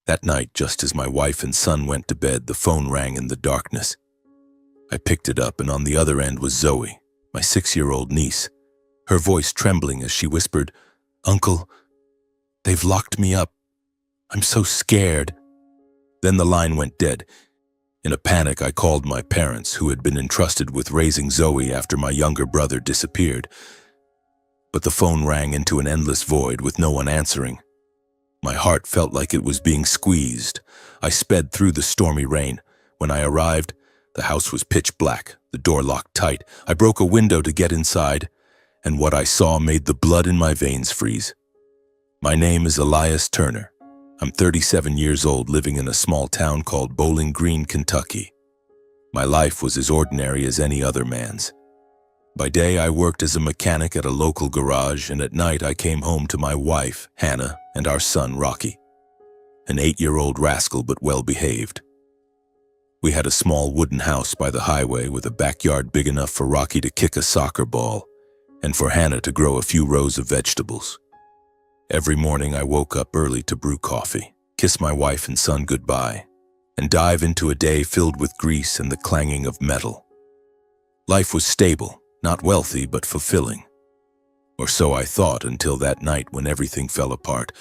That night, just as my wife and son went to bed, the phone rang in the darkness. I picked it up, and on the other end was Zoe, my 6-year-old niece, her voice trembling as she whispered, "Uncle, they've locked me up. I'm so scared." Then the line went dead. In a panic, I called my parents, who had been entrusted with raising Zoe after my younger brother disappeared. But the phone rang into an endless void with no one answering. My heart felt like it was being squeezed. I sped through the stormy rain. When I arrived, the house was pitch black, the door locked tight. I broke a window to get inside, and what I saw made the blood in my veins freeze. My name is Elias Turner. I'm 37 years old, living in a small town called Bowling Green, Kentucky. My life was as ordinary as any other man's. By day, I worked as a mechanic at a local garage, and at night I came home to my wife, Hannah, and our son, Rocky, an 8-year-old rascal but well-behaved. We had a small wooden house by the highway with a backyard big enough for Rocky to kick a soccer ball and for Hannah to grow a few rows of vegetables. Every morning I woke up early to brew coffee, kiss my wife and son goodbye, and dive into a day filled with grease and the clanging of metal. Life was stable, not wealthy, but fulfilling. Or so I thought until that night when everything fell apart.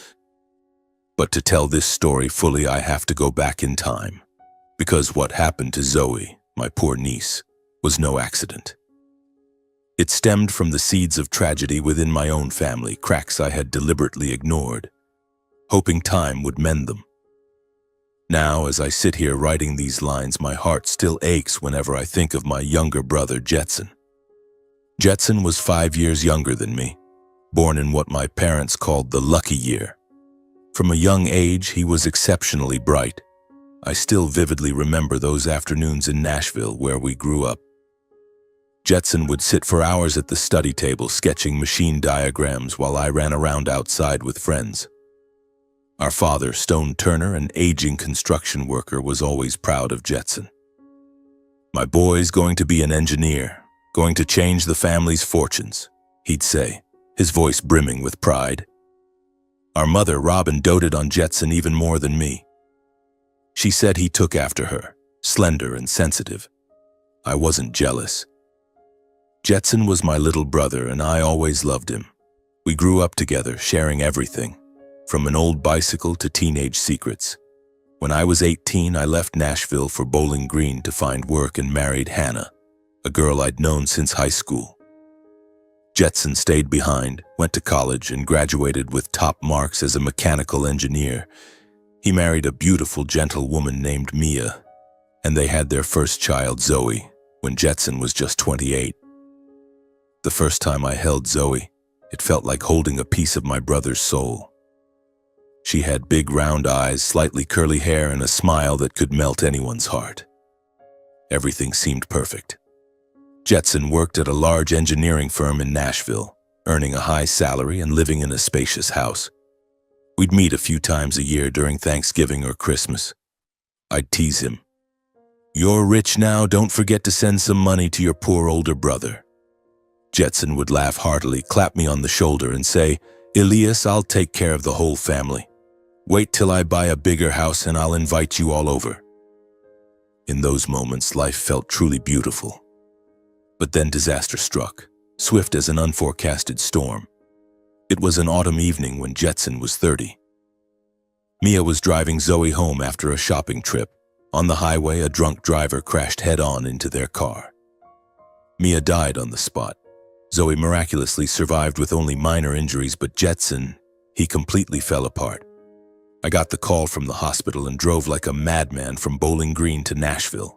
But to tell this story fully, I have to go back in time, because what happened to Zoe, my poor niece, was no accident. It stemmed from the seeds of tragedy within my own family, cracks I had deliberately ignored, hoping time would mend them. Now, as I sit here writing these lines, my heart still aches whenever I think of my younger brother, Jetson. Jetson was 5 years younger than me, born in what my parents called the lucky year. From a young age, he was exceptionally bright. I still vividly remember those afternoons in Nashville where we grew up. Jetson would sit for hours at the study table sketching machine diagrams while I ran around outside with friends. Our father, Stone Turner, an aging construction worker, was always proud of Jetson. "My boy's going to be an engineer, going to change the family's fortunes," he'd say, his voice brimming with pride. Our mother, Robin, doted on Jetson even more than me. She said he took after her, slender and sensitive. I wasn't jealous. Jetson was my little brother, and I always loved him. We grew up together, sharing everything, from an old bicycle to teenage secrets. When I was 18, I left Nashville for Bowling Green to find work and married Hannah, a girl I'd known since high school. Jetson stayed behind, went to college, and graduated with top marks as a mechanical engineer. He married a beautiful, gentle woman named Mia, and they had their first child, Zoe, when Jetson was just 28. The first time I held Zoe, it felt like holding a piece of my brother's soul. She had big round eyes, slightly curly hair, and a smile that could melt anyone's heart. Everything seemed perfect. Jetson worked at a large engineering firm in Nashville, earning a high salary and living in a spacious house. We'd meet a few times a year during Thanksgiving or Christmas. I'd tease him. "You're rich now, don't forget to send some money to your poor older brother." Jetson would laugh heartily, clap me on the shoulder, and say, "Elias, I'll take care of the whole family. Wait till I buy a bigger house and I'll invite you all over." In those moments, life felt truly beautiful. But then disaster struck, swift as an unforecasted storm. It was an autumn evening when Jetson was 30. Mia was driving Zoe home after a shopping trip. On the highway, a drunk driver crashed head-on into their car. Mia died on the spot. Zoe miraculously survived with only minor injuries, but Jetson, he completely fell apart. I got the call from the hospital and drove like a madman from Bowling Green to Nashville.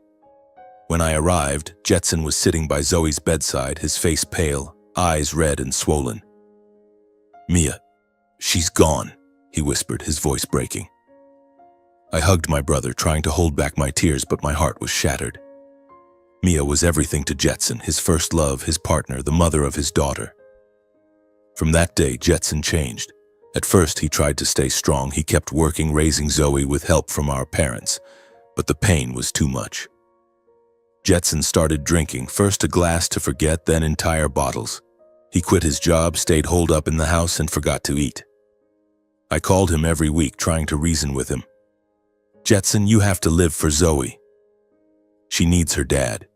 When I arrived, Jetson was sitting by Zoe's bedside, his face pale, eyes red and swollen. "Mia, she's gone," he whispered, his voice breaking. I hugged my brother, trying to hold back my tears, but my heart was shattered. Mia was everything to Jetson, his first love, his partner, the mother of his daughter. From that day, Jetson changed. At first, he tried to stay strong. He kept working, raising Zoe with help from our parents, but the pain was too much. Jetson started drinking, first a glass to forget, then entire bottles. He quit his job, stayed holed up in the house, and forgot to eat. I called him every week, trying to reason with him. "Jetson, you have to live for Zoe. She needs her dad."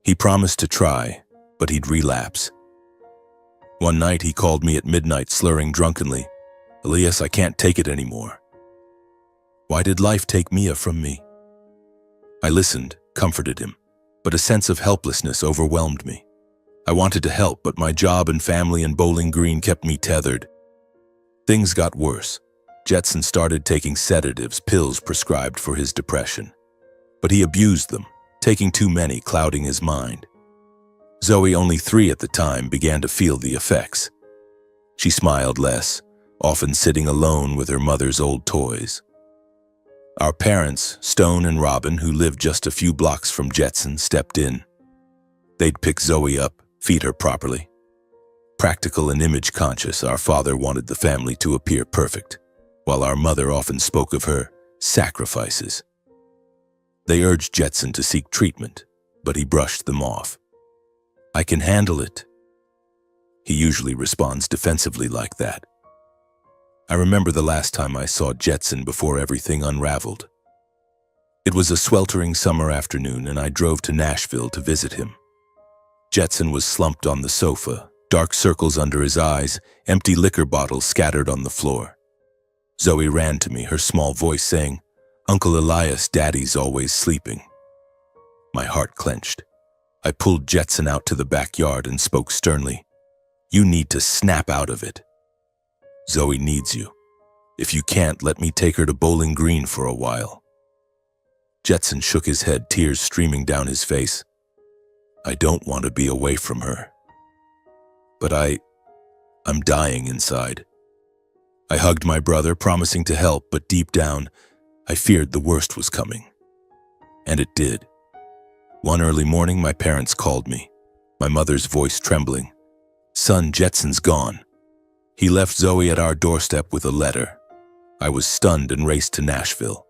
He promised to try, but he'd relapse. One night he called me at midnight slurring drunkenly, "Elias, I can't take it anymore. Why did life take Mia from me?" I listened, comforted him, but a sense of helplessness overwhelmed me. I wanted to help, but my job and family in Bowling Green kept me tethered. Things got worse. Jetson started taking sedatives, pills prescribed for his depression. But he abused them, taking too many, clouding his mind. Zoe, only 3 at the time, began to feel the effects. She smiled less, often sitting alone with her mother's old toys. Our parents, Stone and Robin, who lived just a few blocks from Jetson, stepped in. They'd pick Zoe up, feed her properly. Practical and image-conscious, our father wanted the family to appear perfect, while our mother often spoke of her sacrifices. They urged Jetson to seek treatment, but he brushed them off. "I can handle it." He usually responds defensively like that. I remember the last time I saw Jetson before everything unraveled. It was a sweltering summer afternoon, and I drove to Nashville to visit him. Jetson was slumped on the sofa, dark circles under his eyes, empty liquor bottles scattered on the floor. Zoe ran to me, her small voice saying, "Uncle Elias, Daddy's always sleeping." My heart clenched. I pulled Jetson out to the backyard and spoke sternly, "You need to snap out of it. Zoe needs you. If you can't, let me take her to Bowling Green for a while." Jetson shook his head, tears streaming down his face. "I don't want to be away from her. But I'm dying inside." I hugged my brother, promising to help, but deep down, I feared the worst was coming. And it did. One early morning, my parents called me, my mother's voice trembling. "Son, Jetson's gone. He left Zoe at our doorstep with a letter." I was stunned and raced to Nashville.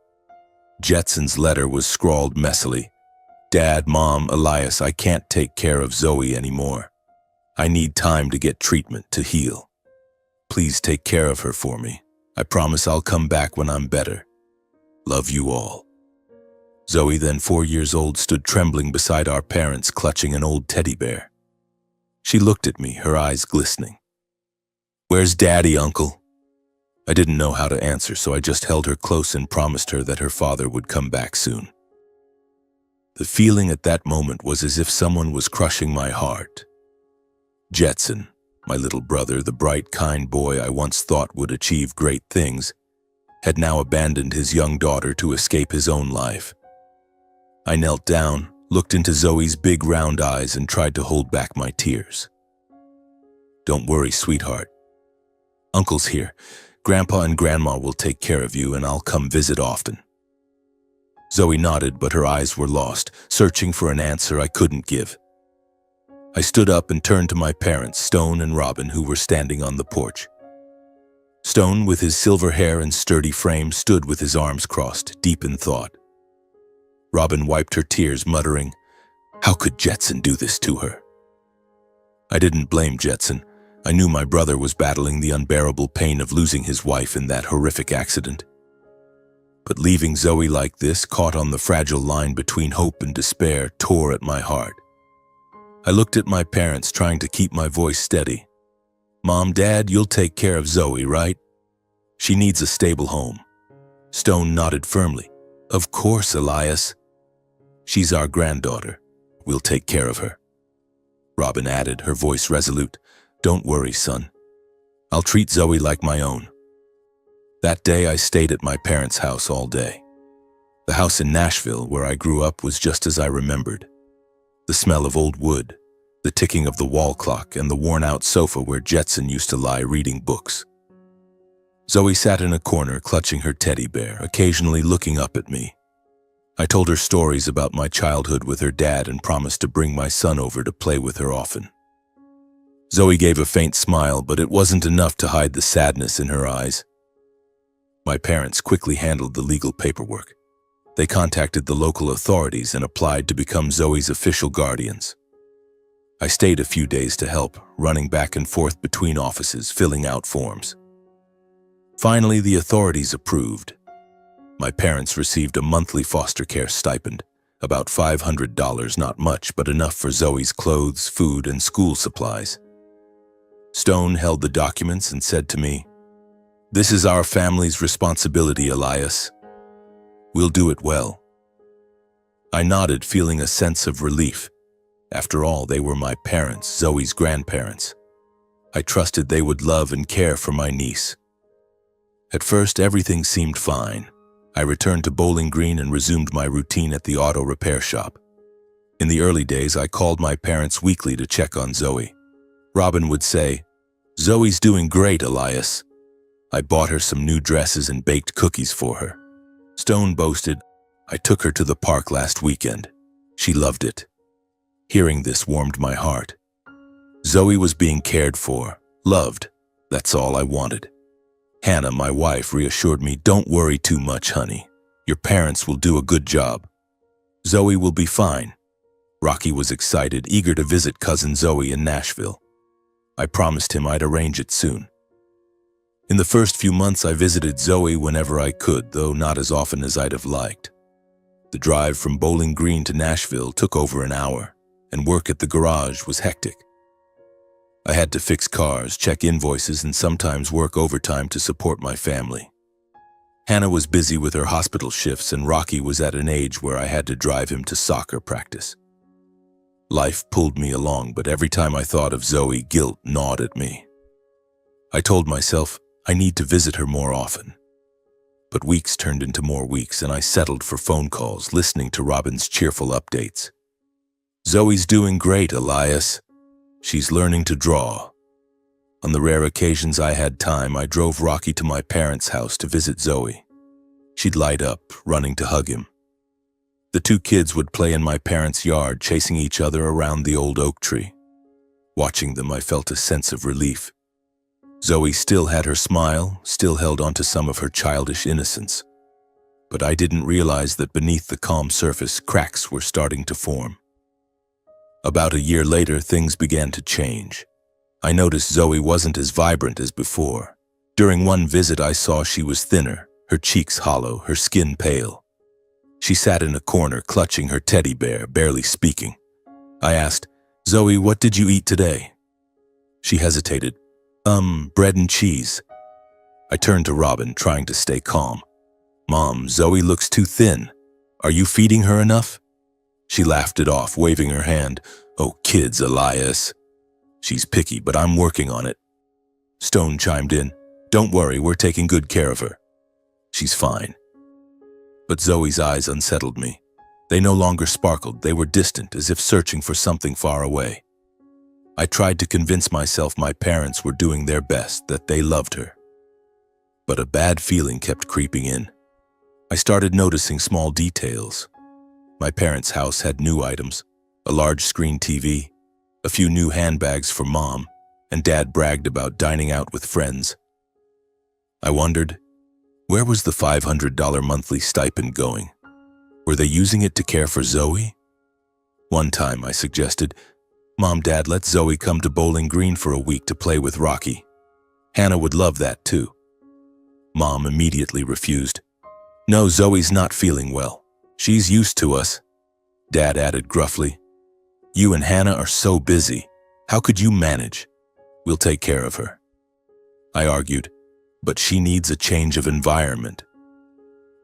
Jetson's letter was scrawled messily. "Dad, Mom, Elias, I can't take care of Zoe anymore. I need time to get treatment to heal. Please take care of her for me. I promise I'll come back when I'm better. Love you all." Zoe, then 4 years old, stood trembling beside our parents, clutching an old teddy bear. She looked at me, her eyes glistening. "Where's Daddy, Uncle?" I didn't know how to answer, so I just held her close and promised her that her father would come back soon. The feeling at that moment was as if someone was crushing my heart. Jetson, my little brother, the bright, kind boy I once thought would achieve great things, had now abandoned his young daughter to escape his own life. I knelt down, looked into Zoe's big round eyes, and tried to hold back my tears. "Don't worry, sweetheart. Uncle's here. Grandpa and Grandma will take care of you, and I'll come visit often." Zoe nodded, but her eyes were lost, searching for an answer I couldn't give. I stood up and turned to my parents, Stone and Robin, who were standing on the porch. Stone, with his silver hair and sturdy frame, stood with his arms crossed, deep in thought. Robin wiped her tears, muttering, "How could Jetson do this to her?" I didn't blame Jetson. I knew my brother was battling the unbearable pain of losing his wife in that horrific accident. But leaving Zoe like this, caught on the fragile line between hope and despair, tore at my heart. I looked at my parents, trying to keep my voice steady. "Mom, Dad, you'll take care of Zoe, right? She needs a stable home." Stone nodded firmly. "Of course, Elias. She's our granddaughter. We'll take care of her." Robin added, her voice resolute, "Don't worry, son. I'll treat Zoe like my own." That day, I stayed at my parents' house all day. The house in Nashville, where I grew up, was just as I remembered. The smell of old wood, the ticking of the wall clock, and the worn-out sofa where Jetson used to lie reading books. Zoe sat in a corner, clutching her teddy bear, occasionally looking up at me. I told her stories about my childhood with her dad and promised to bring my son over to play with her often. Zoe gave a faint smile, but it wasn't enough to hide the sadness in her eyes. My parents quickly handled the legal paperwork. They contacted the local authorities and applied to become Zoe's official guardians. I stayed a few days to help, running back and forth between offices, filling out forms. Finally, the authorities approved. My parents received a monthly foster care stipend, about $500, not much, but enough for Zoe's clothes, food, and school supplies. Stone held the documents and said to me, "This is our family's responsibility, Elias. We'll do it well." I nodded, feeling a sense of relief. After all, they were my parents, Zoe's grandparents. I trusted they would love and care for my niece. At first, everything seemed fine. I returned to Bowling Green and resumed my routine at the auto repair shop. In the early days, I called my parents weekly to check on Zoe. Robin would say, "Zoe's doing great, Elias. I bought her some new dresses and baked cookies for her." Stone boasted, "I took her to the park last weekend. She loved it." Hearing this warmed my heart. Zoe was being cared for, loved. That's all I wanted. Hannah, my wife, reassured me, "Don't worry too much, honey. Your parents will do a good job. Zoe will be fine." Rocky was excited, eager to visit cousin Zoe in Nashville. I promised him I'd arrange it soon. In the first few months, I visited Zoe whenever I could, though not as often as I'd have liked. The drive from Bowling Green to Nashville took over an hour, and work at the garage was hectic. I had to fix cars, check invoices, and sometimes work overtime to support my family. Hannah was busy with her hospital shifts, and Rocky was at an age where I had to drive him to soccer practice. Life pulled me along, but every time I thought of Zoe, guilt gnawed at me. I told myself I need to visit her more often. But weeks turned into more weeks, and I settled for phone calls, listening to Robin's cheerful updates. "Zoe's doing great, Elias. She's learning to draw." On the rare occasions I had time, I drove Rocky to my parents' house to visit Zoe. She'd light up, running to hug him. The two kids would play in my parents' yard, chasing each other around the old oak tree. Watching them, I felt a sense of relief. Zoe still had her smile, still held onto some of her childish innocence. But I didn't realize that beneath the calm surface, cracks were starting to form. About a year later, things began to change. I noticed Zoe wasn't as vibrant as before. During one visit, I saw she was thinner, her cheeks hollow, her skin pale. She sat in a corner, clutching her teddy bear, barely speaking. I asked, "Zoe, what did you eat today?" She hesitated. Bread and cheese." I turned to Robin, trying to stay calm. "Mom, Zoe looks too thin. Are you feeding her enough?" She laughed it off, waving her hand. "Oh, kids, Elias. She's picky, but I'm working on it." Stone chimed in. "Don't worry, we're taking good care of her. She's fine." But Zoe's eyes unsettled me. They no longer sparkled, they were distant, as if searching for something far away. I tried to convince myself my parents were doing their best, that they loved her. But a bad feeling kept creeping in. I started noticing small details. My parents' house had new items, a large screen TV, a few new handbags for Mom, and Dad bragged about dining out with friends. I wondered, where was the $500 monthly stipend going? Were they using it to care for Zoe? One time I suggested, "Mom, Dad, let Zoe come to Bowling Green for a week to play with Rocky. Hannah would love that too." Mom immediately refused. "No, Zoe's not feeling well. She's used to us." Dad added gruffly, "You and Hannah are so busy. How could you manage? We'll take care of her." I argued, "But she needs a change of environment.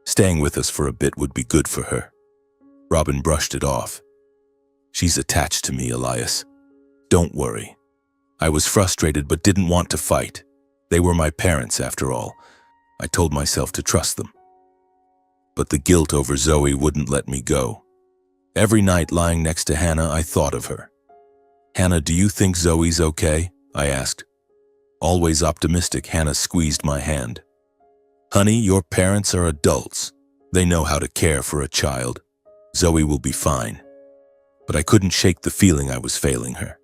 Staying with us for a bit would be good for her." Robin brushed it off. "She's attached to me, Elias. Don't worry." I was frustrated but didn't want to fight. They were my parents, after all. I told myself to trust them. But the guilt over Zoe wouldn't let me go. Every night lying next to Hannah, I thought of her. "Hannah, do you think Zoe's okay?" I asked. Always optimistic, Hannah squeezed my hand. "Honey, your parents are adults. They know how to care for a child. Zoe will be fine." But I couldn't shake the feeling I was failing her.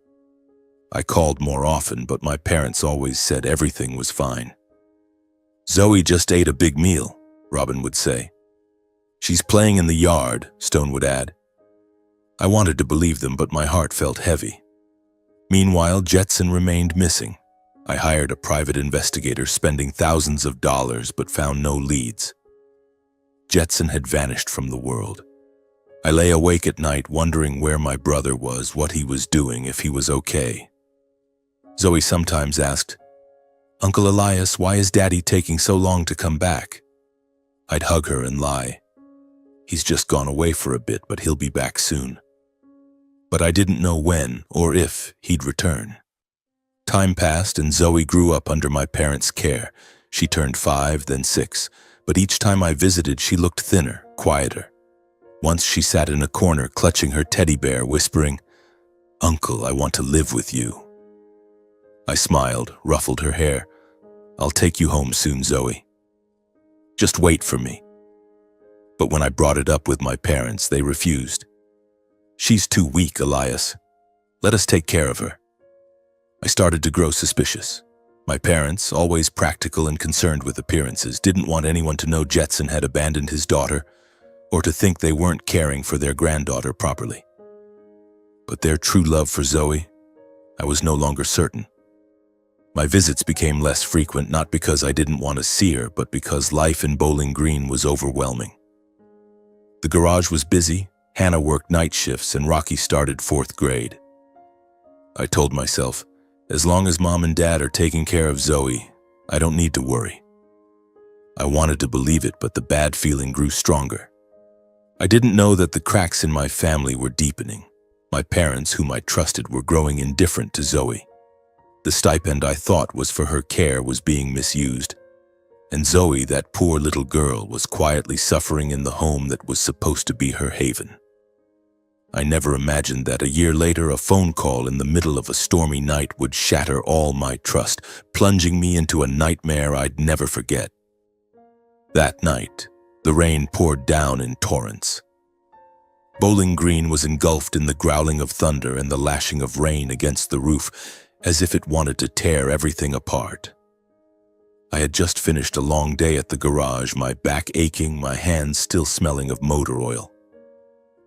I called more often, but my parents always said everything was fine. "Zoe just ate a big meal," Robin would say. "She's playing in the yard," Stone would add. I wanted to believe them, but my heart felt heavy. Meanwhile, Jetson remained missing. I hired a private investigator, spending thousands of dollars, but found no leads. Jetson had vanished from the world. I lay awake at night wondering where my brother was, what he was doing, if he was okay. Zoe sometimes asked, "Uncle Elias, why is Daddy taking so long to come back?" I'd hug her and lie. "He's just gone away for a bit, but he'll be back soon." But I didn't know when or if he'd return. Time passed and Zoe grew up under my parents' care. She turned 5, then 6, but each time I visited she looked thinner, quieter. Once she sat in a corner clutching her teddy bear, whispering, "Uncle, I want to live with you." I smiled, ruffled her hair. "I'll take you home soon, Zoe. Just wait for me." But when I brought it up with my parents, they refused. "She's too weak, Elias. Let us take care of her." I started to grow suspicious. My parents, always practical and concerned with appearances, didn't want anyone to know Jetson had abandoned his daughter or to think they weren't caring for their granddaughter properly. But their true love for Zoe, I was no longer certain. My visits became less frequent, not because I didn't want to see her, but because life in Bowling Green was overwhelming. The garage was busy, Hannah worked night shifts, and Rocky started 4th grade. I told myself, as long as Mom and Dad are taking care of Zoe, I don't need to worry. I wanted to believe it, but the bad feeling grew stronger. I didn't know that the cracks in my family were deepening. My parents, whom I trusted, were growing indifferent to Zoe. The stipend I thought was for her care was being misused. And Zoe, that poor little girl, was quietly suffering in the home that was supposed to be her haven. I never imagined that a year later a phone call in the middle of a stormy night would shatter all my trust, plunging me into a nightmare I'd never forget. That night, the rain poured down in torrents. Bowling Green was engulfed in the growling of thunder and the lashing of rain against the roof, as if it wanted to tear everything apart. I had just finished a long day at the garage, my back aching, my hands still smelling of motor oil.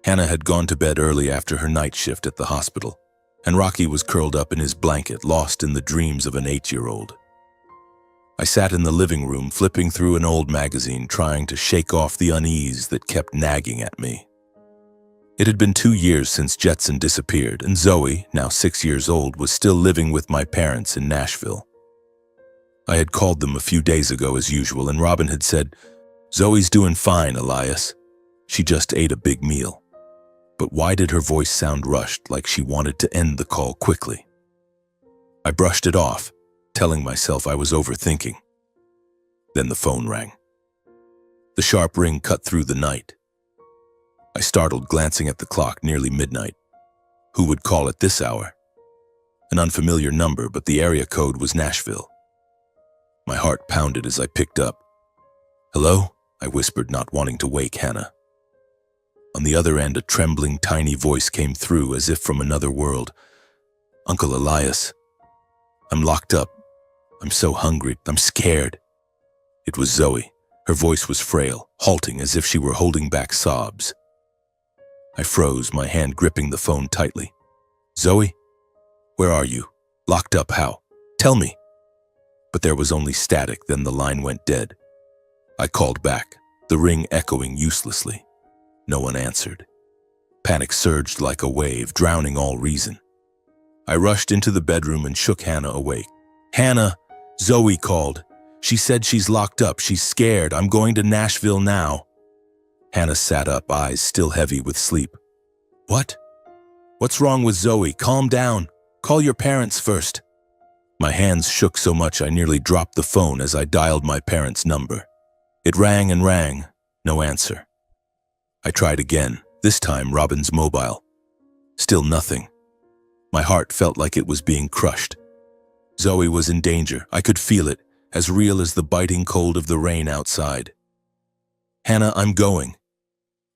Hannah had gone to bed early after her night shift at the hospital, and Rocky was curled up in his blanket, lost in the dreams of an 8-year-old. I sat in the living room, flipping through an old magazine, trying to shake off the unease that kept nagging at me. It had been 2 years since Jetson disappeared, and Zoe, now 6 years old, was still living with my parents in Nashville. I had called them a few days ago as usual, and Robin had said, "Zoe's doing fine, Elias. She just ate a big meal." But why did her voice sound rushed, like she wanted to end the call quickly? I brushed it off, telling myself I was overthinking. Then the phone rang. The sharp ring cut through the night. I startled, glancing at the clock, nearly midnight. Who would call at this hour? An unfamiliar number, but the area code was Nashville. My heart pounded as I picked up. "Hello?" I whispered, not wanting to wake Hannah. On the other end, a trembling, tiny voice came through, as if from another world. "Uncle Elias, I'm locked up. I'm so hungry. I'm scared." It was Zoe. Her voice was frail, halting, as if she were holding back sobs. I froze, my hand gripping the phone tightly. "Zoe? Where are you? Locked up how? Tell me." But there was only static, then the line went dead. I called back, the ring echoing uselessly. No one answered. Panic surged like a wave, drowning all reason. I rushed into the bedroom and shook Hannah awake. "Hannah, Zoe called. She said she's locked up. She's scared. I'm going to Nashville now." Hannah sat up, eyes still heavy with sleep. "What? What's wrong with Zoe? Calm down. Call your parents first." My hands shook so much I nearly dropped the phone as I dialed my parents' number. It rang and rang. No answer. I tried again, this time Robin's mobile. Still nothing. My heart felt like it was being crushed. Zoe was in danger. I could feel it, as real as the biting cold of the rain outside. "Hannah, I'm going."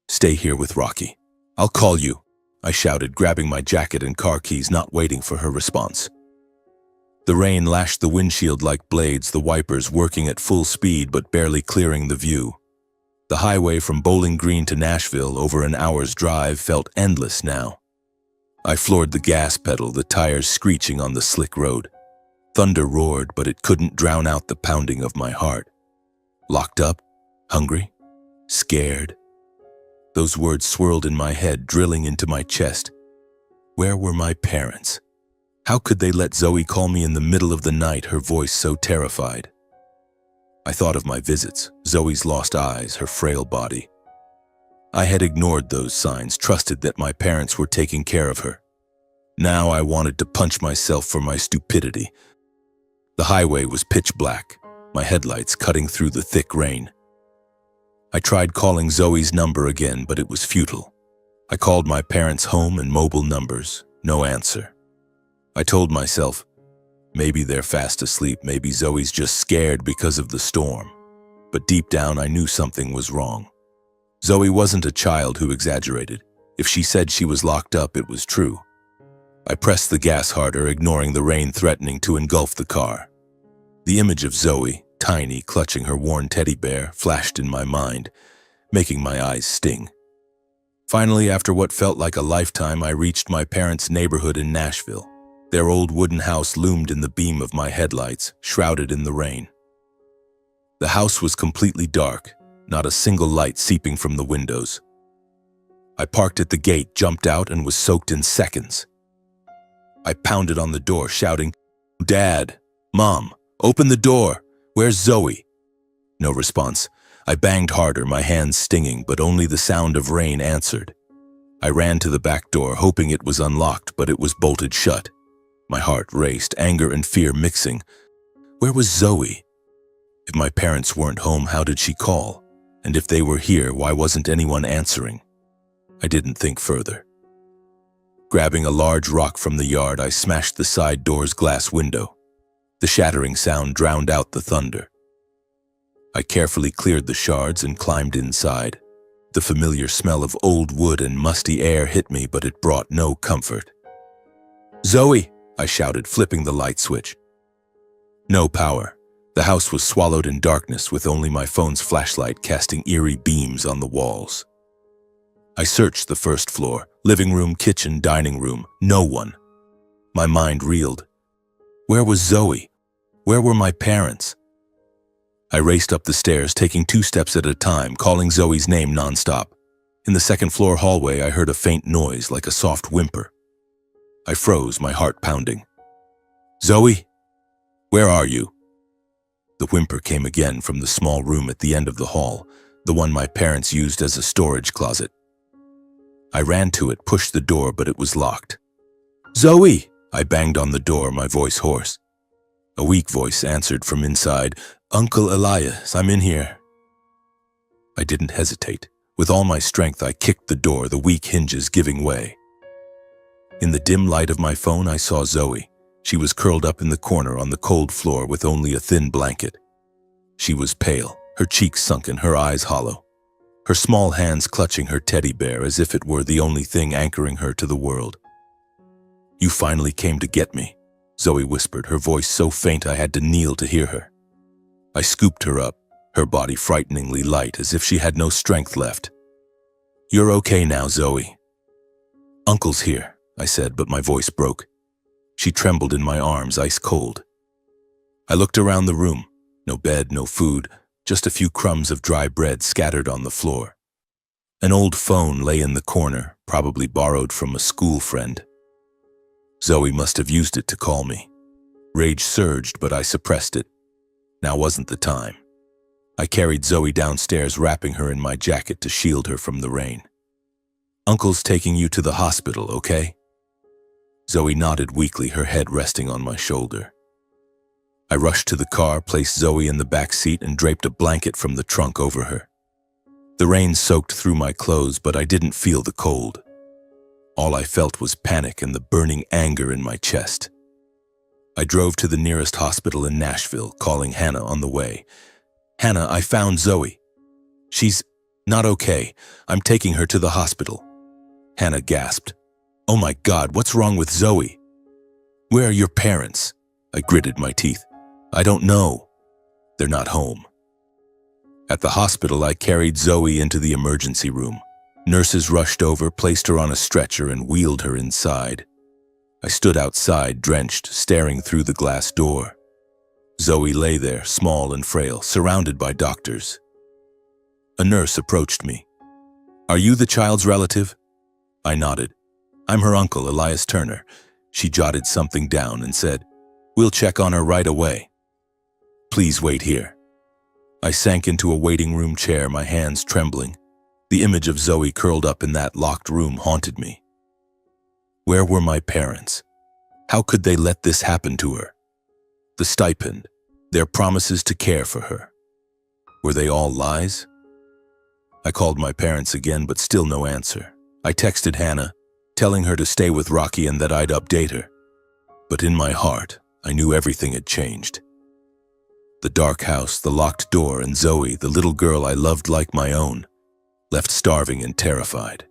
"Stay here with Rocky. I'll call you," I shouted, grabbing my jacket and car keys, not waiting for her response. The rain lashed the windshield like blades, the wipers working at full speed but barely clearing the view. The highway from Bowling Green to Nashville, over an hour's drive, felt endless now. I floored the gas pedal, the tires screeching on the slick road. Thunder roared, but it couldn't drown out the pounding of my heart. Locked up? Hungry? Scared? Those words swirled in my head, drilling into my chest. Where were my parents? How could they let Zoe call me in the middle of the night, her voice so terrified? I thought of my visits, Zoe's lost eyes, her frail body. I had ignored those signs, trusted that my parents were taking care of her. Now I wanted to punch myself for my stupidity. The highway was pitch black, my headlights cutting through the thick rain. I tried calling Zoe's number again, but it was futile. I called my parents' home and mobile numbers, no answer. I told myself, maybe they're fast asleep, maybe Zoe's just scared because of the storm. But deep down I knew something was wrong. Zoe wasn't a child who exaggerated. If she said she was locked up, it was true. I pressed the gas harder, ignoring the rain threatening to engulf the car. The image of Zoe, tiny, clutching her worn teddy bear, flashed in my mind, making my eyes sting. Finally, after what felt like a lifetime, I reached my parents' neighborhood in Nashville. Their old wooden house loomed in the beam of my headlights, shrouded in the rain. The house was completely dark, not a single light seeping from the windows. I parked at the gate, jumped out, and was soaked in seconds. I pounded on the door, shouting, "Dad! Mom! Open the door! Where's Zoe?" No response. I banged harder, my hands stinging, but only the sound of rain answered. I ran to the back door, hoping it was unlocked, but it was bolted shut. My heart raced, anger and fear mixing. Where was Zoe? If my parents weren't home, how did she call? And if they were here, why wasn't anyone answering? I didn't think further. Grabbing a large rock from the yard, I smashed the side door's glass window. The shattering sound drowned out the thunder. I carefully cleared the shards and climbed inside. The familiar smell of old wood and musty air hit me, but it brought no comfort. "Zoe!" I shouted, flipping the light switch. No power. The house was swallowed in darkness, with only my phone's flashlight casting eerie beams on the walls. I searched the first floor, living room, kitchen, dining room. No one. My mind reeled. Where was Zoe? Where were my parents? I raced up the stairs, taking 2 steps at a time, calling Zoe's name nonstop. In the second-floor hallway, I heard a faint noise, like a soft whimper. I froze, my heart pounding. "Zoe? Where are you?" The whimper came again from the small room at the end of the hall, the one my parents used as a storage closet. I ran to it, pushed the door, but it was locked. "Zoe!" I banged on the door, my voice hoarse. A weak voice answered from inside, "Uncle Elias, I'm in here." I didn't hesitate. With all my strength, I kicked the door, the weak hinges giving way. In the dim light of my phone, I saw Zoe. She was curled up in the corner on the cold floor with only a thin blanket. She was pale, her cheeks sunken, her eyes hollow. Her small hands clutching her teddy bear as if it were the only thing anchoring her to the world. "You finally came to get me," Zoe whispered, her voice so faint I had to kneel to hear her. I scooped her up, her body frighteningly light, as if she had no strength left. "You're okay now, Zoe." "Uncle's here," I said, but my voice broke. She trembled in my arms, ice cold. I looked around the room. No bed, no food, just a few crumbs of dry bread scattered on the floor. An old phone lay in the corner, probably borrowed from a school friend. Zoe must have used it to call me. Rage surged, but I suppressed it. Now wasn't the time. I carried Zoe downstairs, wrapping her in my jacket to shield her from the rain. "Uncle's taking you to the hospital, okay?" Zoe nodded weakly, her head resting on my shoulder. I rushed to the car, placed Zoe in the back seat, and draped a blanket from the trunk over her. The rain soaked through my clothes, but I didn't feel the cold. All I felt was panic and the burning anger in my chest. I drove to the nearest hospital in Nashville, calling Hannah on the way. "Hannah, I found Zoe. She's not okay. I'm taking her to the hospital." Hannah gasped. "Oh my God, what's wrong with Zoe?" "Where are your parents?" I gritted my teeth. "I don't know. They're not home." At the hospital, I carried Zoe into the emergency room. Nurses rushed over, placed her on a stretcher, and wheeled her inside. I stood outside, drenched, staring through the glass door. Zoe lay there, small and frail, surrounded by doctors. A nurse approached me. "Are you the child's relative?" I nodded. "I'm her uncle, Elias Turner." She jotted something down and said, "We'll check on her right away. Please wait here." I sank into a waiting room chair, my hands trembling. The image of Zoe curled up in that locked room haunted me. Where were my parents? How could they let this happen to her? The stipend, their promises to care for her. Were they all lies? I called my parents again, but still no answer. I texted Hannah, telling her to stay with Rocky and that I'd update her. But in my heart, I knew everything had changed. The dark house, the locked door, and Zoe, the little girl I loved like my own, left starving and terrified.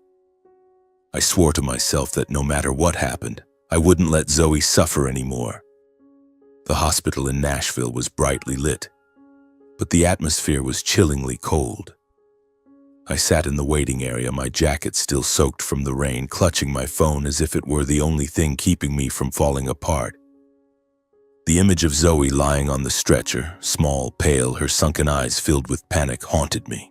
I swore to myself that no matter what happened, I wouldn't let Zoe suffer anymore. The hospital in Nashville was brightly lit, but the atmosphere was chillingly cold. I sat in the waiting area, my jacket still soaked from the rain, clutching my phone as if it were the only thing keeping me from falling apart. The image of Zoe lying on the stretcher, small, pale, her sunken eyes filled with panic, haunted me.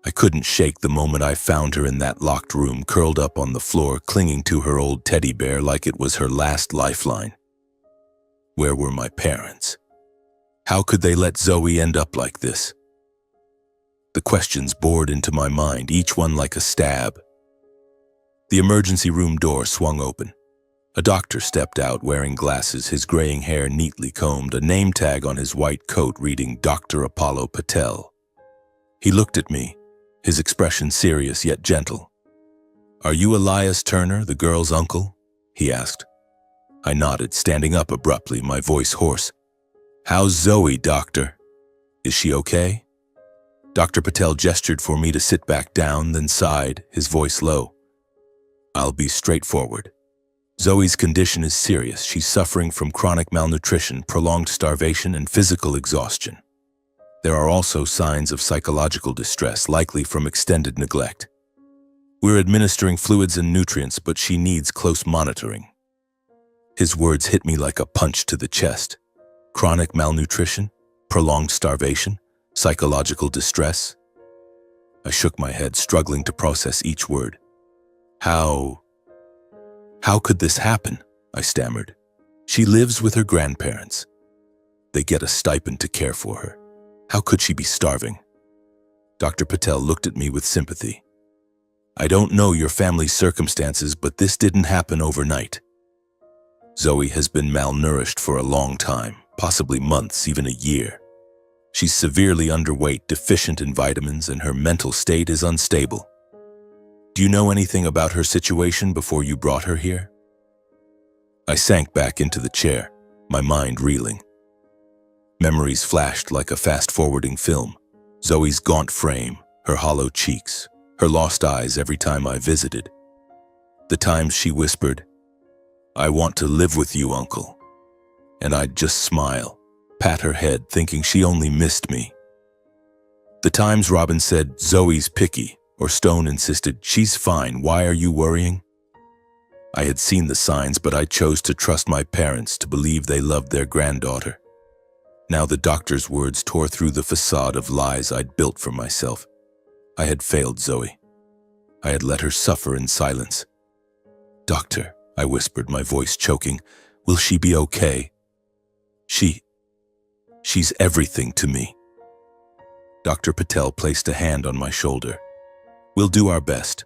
I couldn't shake the moment I found her in that locked room, curled up on the floor, clinging to her old teddy bear like it was her last lifeline. Where were my parents? How could they let Zoe end up like this? The questions bored into my mind, each one like a stab. The emergency room door swung open. A doctor stepped out wearing glasses, his graying hair neatly combed, a name tag on his white coat reading Dr. Apollo Patel. He looked at me, his expression serious yet gentle. "Are you Elias Turner, the girl's uncle?" he asked. I nodded, standing up abruptly, my voice hoarse. "How's Zoe, doctor? Is she okay?" Dr. Patel gestured for me to sit back down, then sighed, his voice low. "I'll be straightforward. Zoe's condition is serious. She's suffering from chronic malnutrition, prolonged starvation, and physical exhaustion. There are also signs of psychological distress, likely from extended neglect. We're administering fluids and nutrients, but she needs close monitoring." His words hit me like a punch to the chest. Chronic malnutrition, prolonged starvation, psychological distress. I shook my head, struggling to process each word. How could this happen? I stammered. She lives with her grandparents. They get a stipend to care for her. How could she be starving? Dr. Patel looked at me with sympathy. "I don't know your family's circumstances, but this didn't happen overnight. Zoe has been malnourished for a long time, possibly months, even a year. She's severely underweight, deficient in vitamins, and her mental state is unstable. Do you know anything about her situation before you brought her here?" I sank back into the chair, my mind reeling. Memories flashed like a fast-forwarding film. Zoe's gaunt frame, her hollow cheeks, her lost eyes every time I visited. The times she whispered, "I want to live with you, Uncle." And I'd just smile, pat her head, thinking she only missed me. The times Robin said, "Zoe's picky," or Stone insisted, "She's fine, why are you worrying?" I had seen the signs, but I chose to trust my parents, to believe they loved their granddaughter. Now the doctor's words tore through the facade of lies I'd built for myself. I had failed Zoe. I had let her suffer in silence. "Doctor," I whispered, my voice choking, "will she be okay? She's everything to me." Dr. Patel placed a hand on my shoulder. "We'll do our best.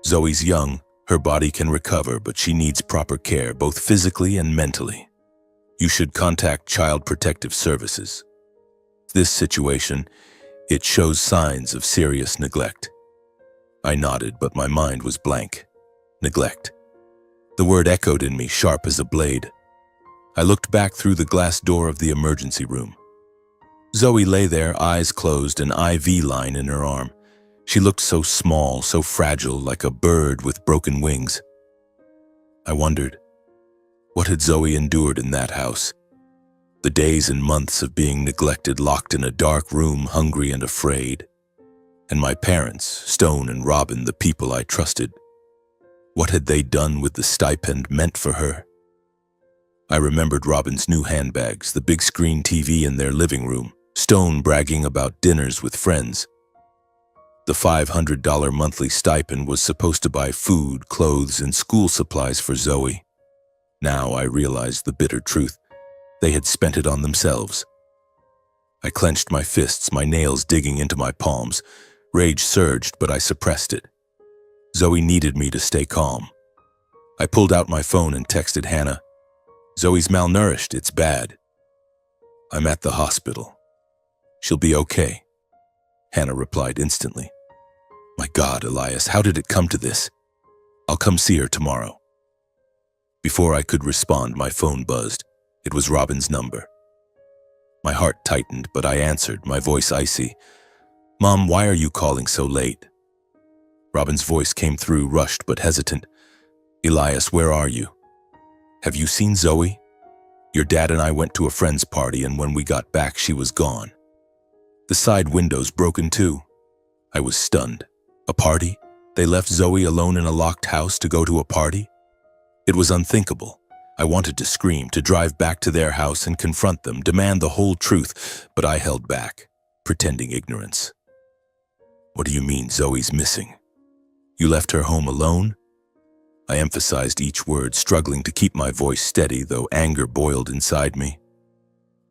Zoe's young, her body can recover, but she needs proper care, both physically and mentally. You should contact Child Protective Services. This situation, it shows signs of serious neglect." I nodded, but my mind was blank. Neglect. The word echoed in me, sharp as a blade. I looked back through the glass door of the emergency room. Zoe lay there, eyes closed, an IV line in her arm. She looked so small, so fragile, like a bird with broken wings. I wondered, what had Zoe endured in that house? The days and months of being neglected, locked in a dark room, hungry and afraid. And my parents, Stone and Robin, the people I trusted. What had they done with the stipend meant for her? I remembered Robin's new handbags, the big screen TV in their living room, Stone bragging about dinners with friends. The $500 monthly stipend was supposed to buy food, clothes, and school supplies for Zoe. Now I realized the bitter truth. They had spent it on themselves. I clenched my fists, my nails digging into my palms. Rage surged, but I suppressed it. Zoe needed me to stay calm. I pulled out my phone and texted Hannah. Zoe's malnourished, it's bad. I'm at the hospital. She'll be okay. Hannah replied instantly. My God, Elias, how did it come to this? I'll come see her tomorrow. Before I could respond, my phone buzzed. It was Robin's number. My heart tightened, but I answered, my voice icy. Mom, why are you calling so late? Robin's voice came through, rushed but hesitant. Elias, where are you? Have you seen Zoe? Your dad and I went to a friend's party, and when we got back, she was gone. The side window's broken too. I was stunned. A party? They left Zoe alone in a locked house to go to a party? It was unthinkable. I wanted to scream, to drive back to their house and confront them, demand the whole truth, but I held back, pretending ignorance. What do you mean Zoe's missing? You left her home alone? I emphasized each word, struggling to keep my voice steady, though anger boiled inside me.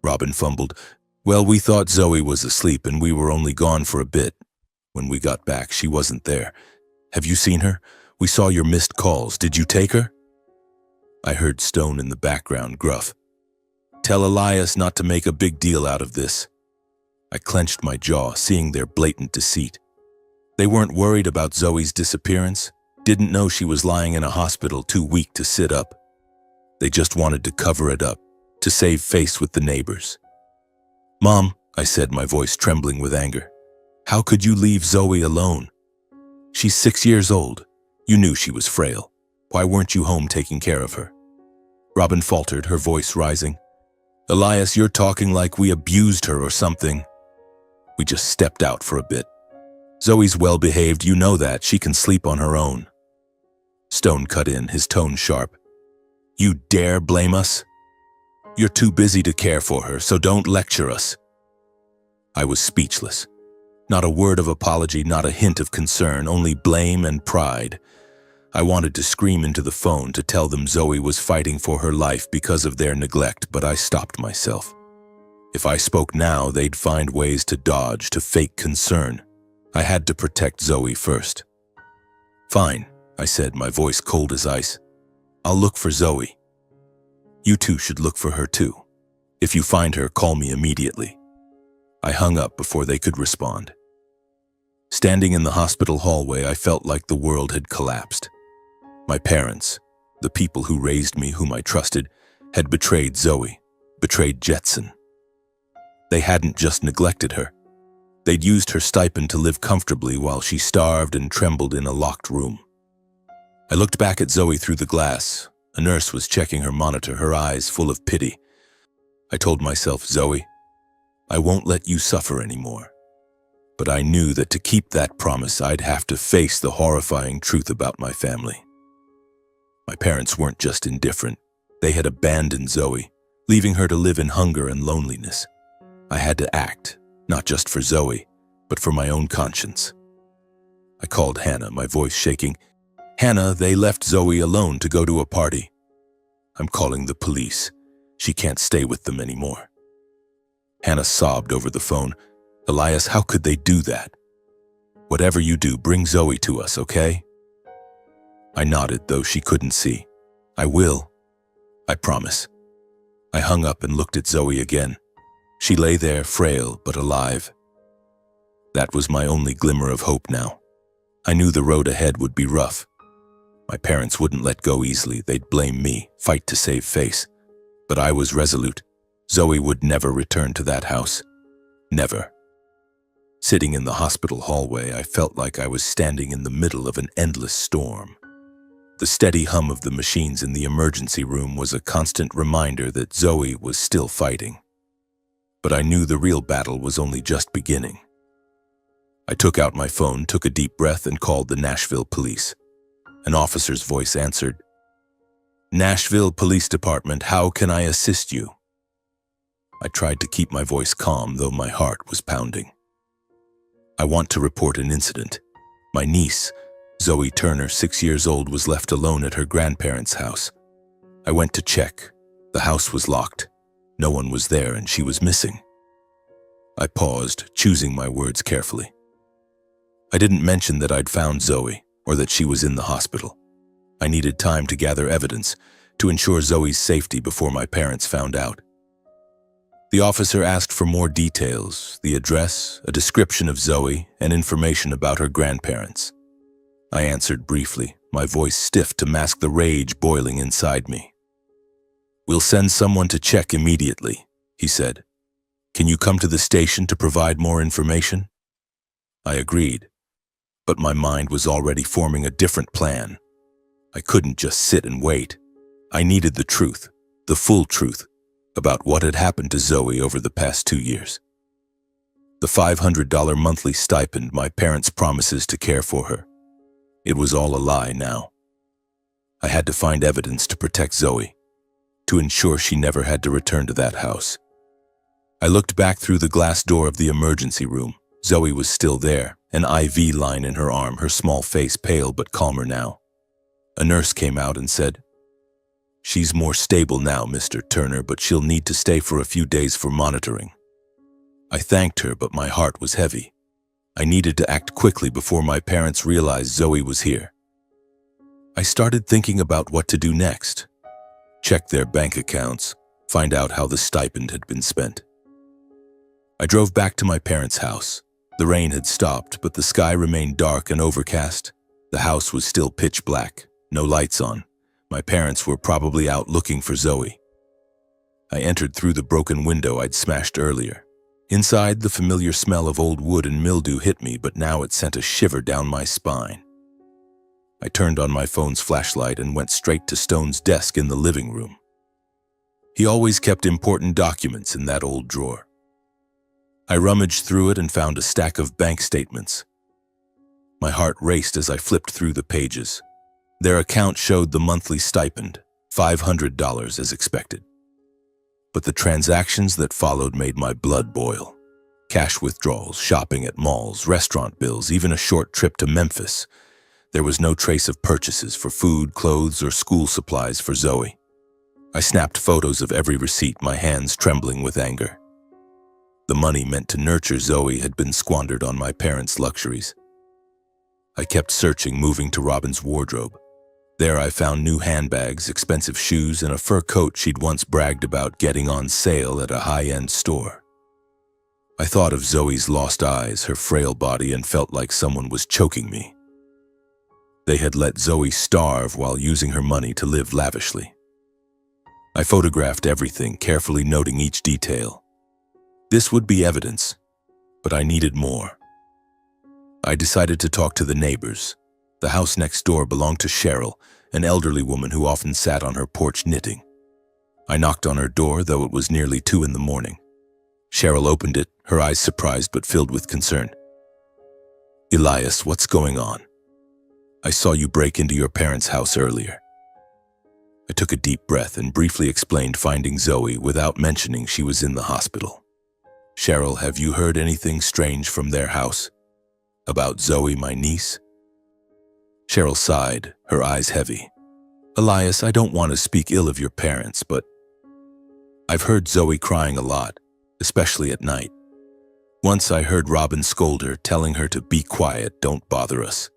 Robin fumbled. Well, we thought Zoe was asleep and we were only gone for a bit. When we got back, she wasn't there. Have you seen her? We saw your missed calls. Did you take her? I heard Stone in the background gruff. Tell Elias not to make a big deal out of this. I clenched my jaw, seeing their blatant deceit. They weren't worried about Zoe's disappearance, didn't know she was lying in a hospital too weak to sit up. They just wanted to cover it up, to save face with the neighbors. Mom, I said, my voice trembling with anger. How could you leave Zoe alone? She's 6 years old. You knew she was frail. Why weren't you home taking care of her? Robin faltered, her voice rising. Elias, you're talking like we abused her or something. We just stepped out for a bit. Zoe's well-behaved, you know that. She can sleep on her own. Stone cut in, his tone sharp. You dare blame us? You're too busy to care for her, so don't lecture us. I was speechless. Not a word of apology, not a hint of concern, only blame and pride. I wanted to scream into the phone to tell them Zoe was fighting for her life because of their neglect, but I stopped myself. If I spoke now, they'd find ways to dodge, to fake concern. I had to protect Zoe first. Fine, I said, my voice cold as ice. I'll look for Zoe. You two should look for her too. If you find her, call me immediately. I hung up before they could respond. Standing in the hospital hallway, I felt like the world had collapsed. My parents, the people who raised me, whom I trusted, had betrayed Zoe, betrayed Jetson. They hadn't just neglected her. They'd used her stipend to live comfortably while she starved and trembled in a locked room. I looked back at Zoe through the glass. A nurse was checking her monitor, her eyes full of pity. I told myself, Zoe, I won't let you suffer anymore. But I knew that to keep that promise, I'd have to face the horrifying truth about my family. My parents weren't just indifferent. They had abandoned Zoe, leaving her to live in hunger and loneliness. I had to act, not just for Zoe, but for my own conscience. I called Hannah, my voice shaking. Hannah, they left Zoe alone to go to a party. I'm calling the police. She can't stay with them anymore. Hannah sobbed over the phone. Elias, how could they do that? Whatever you do, bring Zoe to us, okay? I nodded, though she couldn't see. I will. I promise. I hung up and looked at Zoe again. She lay there, frail but alive. That was my only glimmer of hope now. I knew the road ahead would be rough. My parents wouldn't let go easily. They'd blame me, fight to save face. But I was resolute. Zoe would never return to that house. Never. Sitting in the hospital hallway, I felt like I was standing in the middle of an endless storm. The steady hum of the machines in the emergency room was a constant reminder that Zoe was still fighting. But I knew the real battle was only just beginning. I took out my phone, took a deep breath, and called the Nashville police. An officer's voice answered. Nashville Police Department, how can I assist you? I tried to keep my voice calm, though my heart was pounding. I want to report an incident. My niece, Zoe Turner, 6 years old, was left alone at her grandparents' house. I went to check. The house was locked. No one was there and she was missing. I paused, choosing my words carefully. I didn't mention that I'd found Zoe or that she was in the hospital. I needed time to gather evidence to ensure Zoe's safety before my parents found out. The officer asked for more details, the address, a description of Zoe, and information about her grandparents. I answered briefly, my voice stiff to mask the rage boiling inside me. "We'll send someone to check immediately," he said. "Can you come to the station to provide more information?" I agreed, but my mind was already forming a different plan. I couldn't just sit and wait. I needed the truth, the full truth, about what had happened to Zoe over the past 2 years. The $500 monthly stipend, my parents' promises to care for her. It was all a lie now. I had to find evidence to protect Zoe, to ensure she never had to return to that house. I looked back through the glass door of the emergency room. Zoe was still there, an IV line in her arm, her small face pale but calmer now. A nurse came out and said, "She's more stable now, Mr. Turner, but she'll need to stay for a few days for monitoring." I thanked her, but my heart was heavy. I needed to act quickly before my parents realized Zoe was here. I started thinking about what to do next. Check their bank accounts, find out how the stipend had been spent. I drove back to my parents' house. The rain had stopped, but the sky remained dark and overcast. The house was still pitch black, no lights on. My parents were probably out looking for Zoe. I entered through the broken window I'd smashed earlier. Inside, the familiar smell of old wood and mildew hit me, but now it sent a shiver down my spine. I turned on my phone's flashlight and went straight to Stone's desk in the living room. He always kept important documents in that old drawer. I rummaged through it and found a stack of bank statements. My heart raced as I flipped through the pages. Their account showed the monthly stipend, $500 as expected. But the transactions that followed made my blood boil. Cash withdrawals, shopping at malls, restaurant bills, even a short trip to Memphis. There was no trace of purchases for food, clothes, or school supplies for Zoe. I snapped photos of every receipt, my hands trembling with anger. The money meant to nurture Zoe had been squandered on my parents' luxuries. I kept searching, moving to Robin's wardrobe. There I found new handbags, expensive shoes, and a fur coat she'd once bragged about getting on sale at a high-end store. I thought of Zoe's lost eyes, her frail body, and felt like someone was choking me. They had let Zoe starve while using her money to live lavishly. I photographed everything, carefully noting each detail. This would be evidence, but I needed more. I decided to talk to the neighbors. The house next door belonged to Cheryl, an elderly woman who often sat on her porch knitting. I knocked on her door, though it was nearly 2 in the morning. Cheryl opened it, her eyes surprised but filled with concern. "Elias, what's going on? I saw you break into your parents' house earlier." I took a deep breath and briefly explained finding Zoe without mentioning she was in the hospital. "Cheryl, have you heard anything strange from their house? About Zoe, my niece?" Cheryl sighed, her eyes heavy. "Elias, I don't want to speak ill of your parents, but I've heard Zoe crying a lot, especially at night. Once I heard Robin scold her, telling her to be quiet, don't bother us.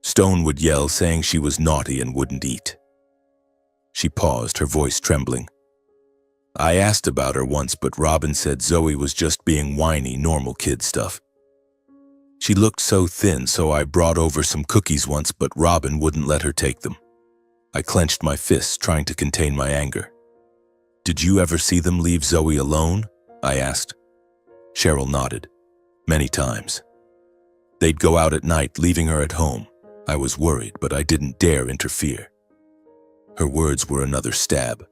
Stone would yell, saying she was naughty and wouldn't eat." She paused, her voice trembling. "I asked about her once, but Robin said Zoe was just being whiny, normal kid stuff. She looked so thin, so I brought over some cookies once, but Robin wouldn't let her take them." I clenched my fists, trying to contain my anger. "Did you ever see them leave Zoe alone?" I asked. Cheryl nodded. "Many times. They'd go out at night, leaving her at home. I was worried, but I didn't dare interfere." Her words were another stab.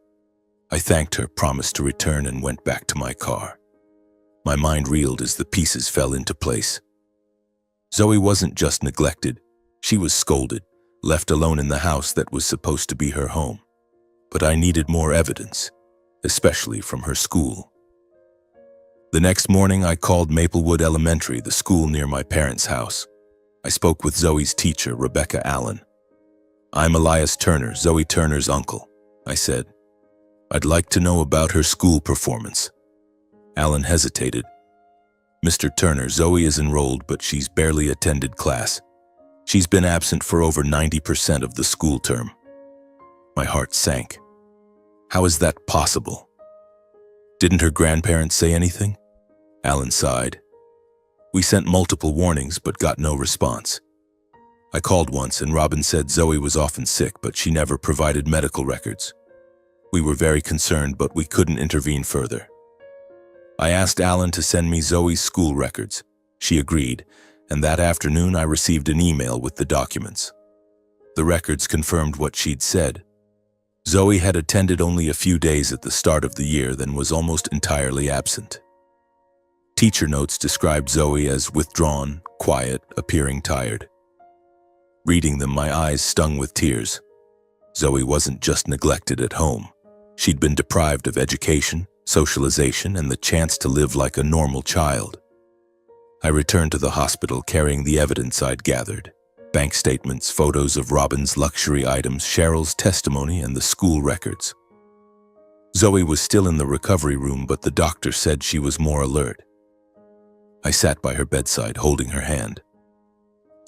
I thanked her, promised to return, and went back to my car. My mind reeled as the pieces fell into place. Zoe wasn't just neglected. She was scolded, left alone in the house that was supposed to be her home. But I needed more evidence, especially from her school. The next morning, I called Maplewood Elementary, the school near my parents' house. I spoke with Zoe's teacher, Rebecca Allen. "I'm Elias Turner, Zoe Turner's uncle," I said. "I'd like to know about her school performance." Allen hesitated. "Mr. Turner, Zoe is enrolled, but she's barely attended class. She's been absent for over 90% of the school term." My heart sank. How is that possible? Didn't her grandparents say anything? Allen sighed. "We sent multiple warnings, but got no response. I called once, and Robin said Zoe was often sick, but she never provided medical records. We were very concerned, but we couldn't intervene further. I asked Allen to send me Zoe's school records. She agreed, and that afternoon I received an email with the documents. The records confirmed what she'd said. Zoe had attended only a few days at the start of the year, then was almost entirely absent. Teacher notes described Zoe as withdrawn, quiet, appearing tired. Reading them, my eyes stung with tears. Zoe wasn't just neglected at home. She'd been deprived of education, socialization, and the chance to live like a normal child. I returned to the hospital carrying the evidence I'd gathered: bank statements, photos of Robin's luxury items, Cheryl's testimony, and the school records. Zoe was still in the recovery room, but the doctor said she was more alert. I sat by her bedside, holding her hand.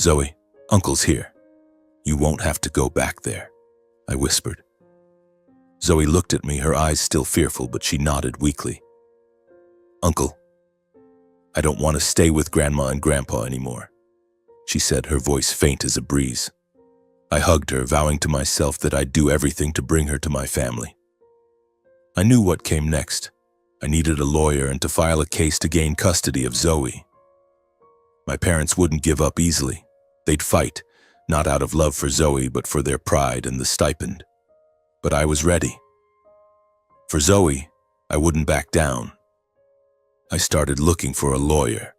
"Zoe, Uncle's here. You won't have to go back there," I whispered. Zoe looked at me, her eyes still fearful, but she nodded weakly. "Uncle, I don't want to stay with Grandma and Grandpa anymore," she said, her voice faint as a breeze. I hugged her, vowing to myself that I'd do everything to bring her to my family. I knew what came next. I needed a lawyer and to file a case to gain custody of Zoe. My parents wouldn't give up easily. They'd fight, not out of love for Zoe, but for their pride and the stipend. But I was ready. For Zoe, I wouldn't back down. I started looking for a lawyer.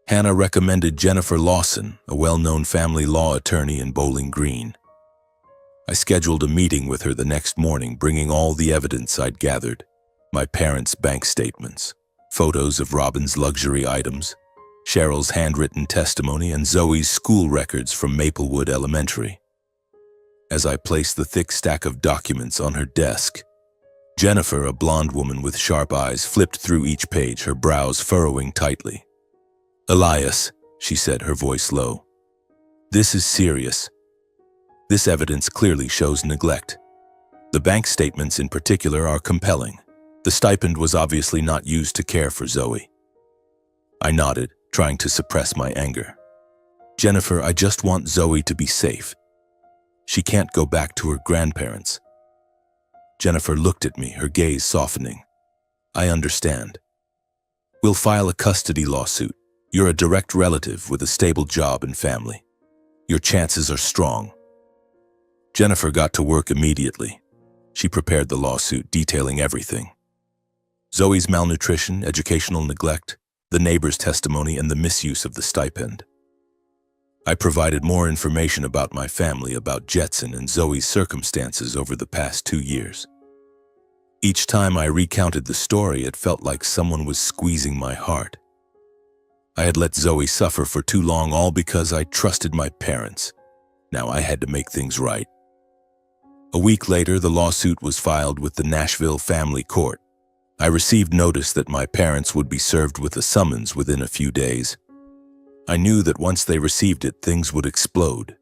Hannah recommended Jennifer Lawson, a well-known family law attorney in Bowling Green. I scheduled a meeting with her the next morning, bringing all the evidence I'd gathered: my parents' bank statements, photos of Robin's luxury items, Cheryl's handwritten testimony, and Zoe's school records from Maplewood Elementary. As I placed the thick stack of documents on her desk, Jennifer, a blonde woman with sharp eyes, flipped through each page, her brows furrowing tightly. "Elias," she said, her voice low, "this is serious. This evidence clearly shows neglect. The bank statements in particular are compelling. The stipend was obviously not used to care for Zoe." I nodded, trying to suppress my anger. "Jennifer, I just want Zoe to be safe. She can't go back to her grandparents." Jennifer looked at me, her gaze softening. "I understand. We'll file a custody lawsuit. You're a direct relative with a stable job and family. Your chances are strong." Jennifer got to work immediately. She prepared the lawsuit, detailing everything: Zoe's malnutrition, educational neglect, the neighbor's testimony, and the misuse of the stipend. I provided more information about my family, about Jetson and Zoe's circumstances over the past 2 years. Each time I recounted the story, it felt like someone was squeezing my heart. I had let Zoe suffer for too long, all because I trusted my parents. Now I had to make things right. A week later, the lawsuit was filed with the Nashville Family Court. I received notice that my parents would be served with a summons within a few days. I knew that once they received it, things would explode.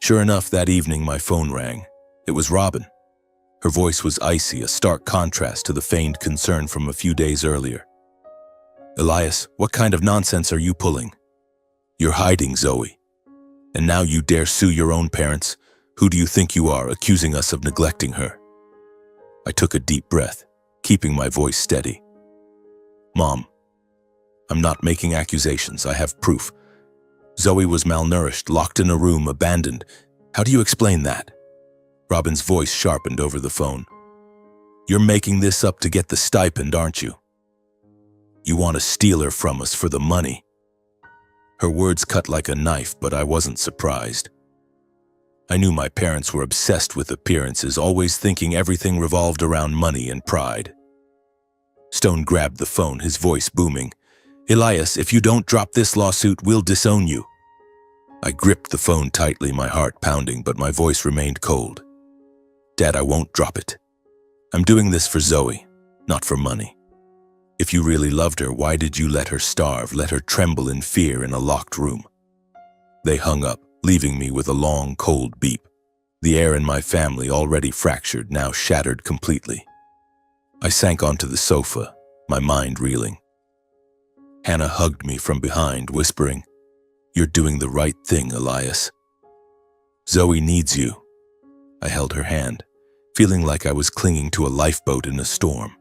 Sure enough, that evening my phone rang. It was Robin. Her voice was icy, a stark contrast to the feigned concern from a few days earlier. "Elias, what kind of nonsense are you pulling? You're hiding Zoe. And now you dare sue your own parents? Who do you think you are, accusing us of neglecting her?" I took a deep breath, keeping my voice steady. "Mom, I'm not making accusations. I have proof. Zoe was malnourished, locked in a room, abandoned. How do you explain that?" Robin's voice sharpened over the phone. "You're making this up to get the stipend, aren't you? You want to steal her from us for the money." Her words cut like a knife, but I wasn't surprised. I knew my parents were obsessed with appearances, always thinking everything revolved around money and pride. Stone grabbed the phone, his voice booming. "Elias, if you don't drop this lawsuit, we'll disown you." I gripped the phone tightly, my heart pounding, but my voice remained cold. "Dad, I won't drop it. I'm doing this for Zoe, not for money. If you really loved her, why did you let her starve, let her tremble in fear in a locked room?" They hung up, leaving me with a long, cold beep. The air in my family, already fractured, now shattered completely. I sank onto the sofa, my mind reeling. Hannah hugged me from behind, whispering, "You're doing the right thing, Elias. Zoe needs you." I held her hand, feeling like I was clinging to a lifeboat in a storm.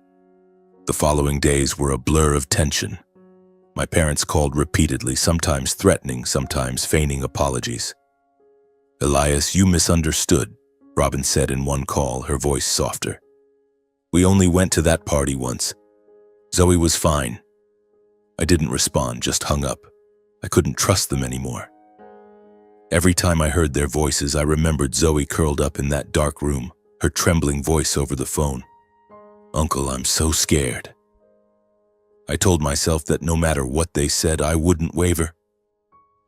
The following days were a blur of tension. My parents called repeatedly, sometimes threatening, sometimes feigning apologies. "Elias, you misunderstood," Robin said in one call, her voice softer. "We only went to that party once. Zoe was fine." I didn't respond, just hung up. I couldn't trust them anymore. Every time I heard their voices, I remembered Zoe curled up in that dark room, her trembling voice over the phone. "Uncle, I'm so scared." I told myself that no matter what they said, I wouldn't waver.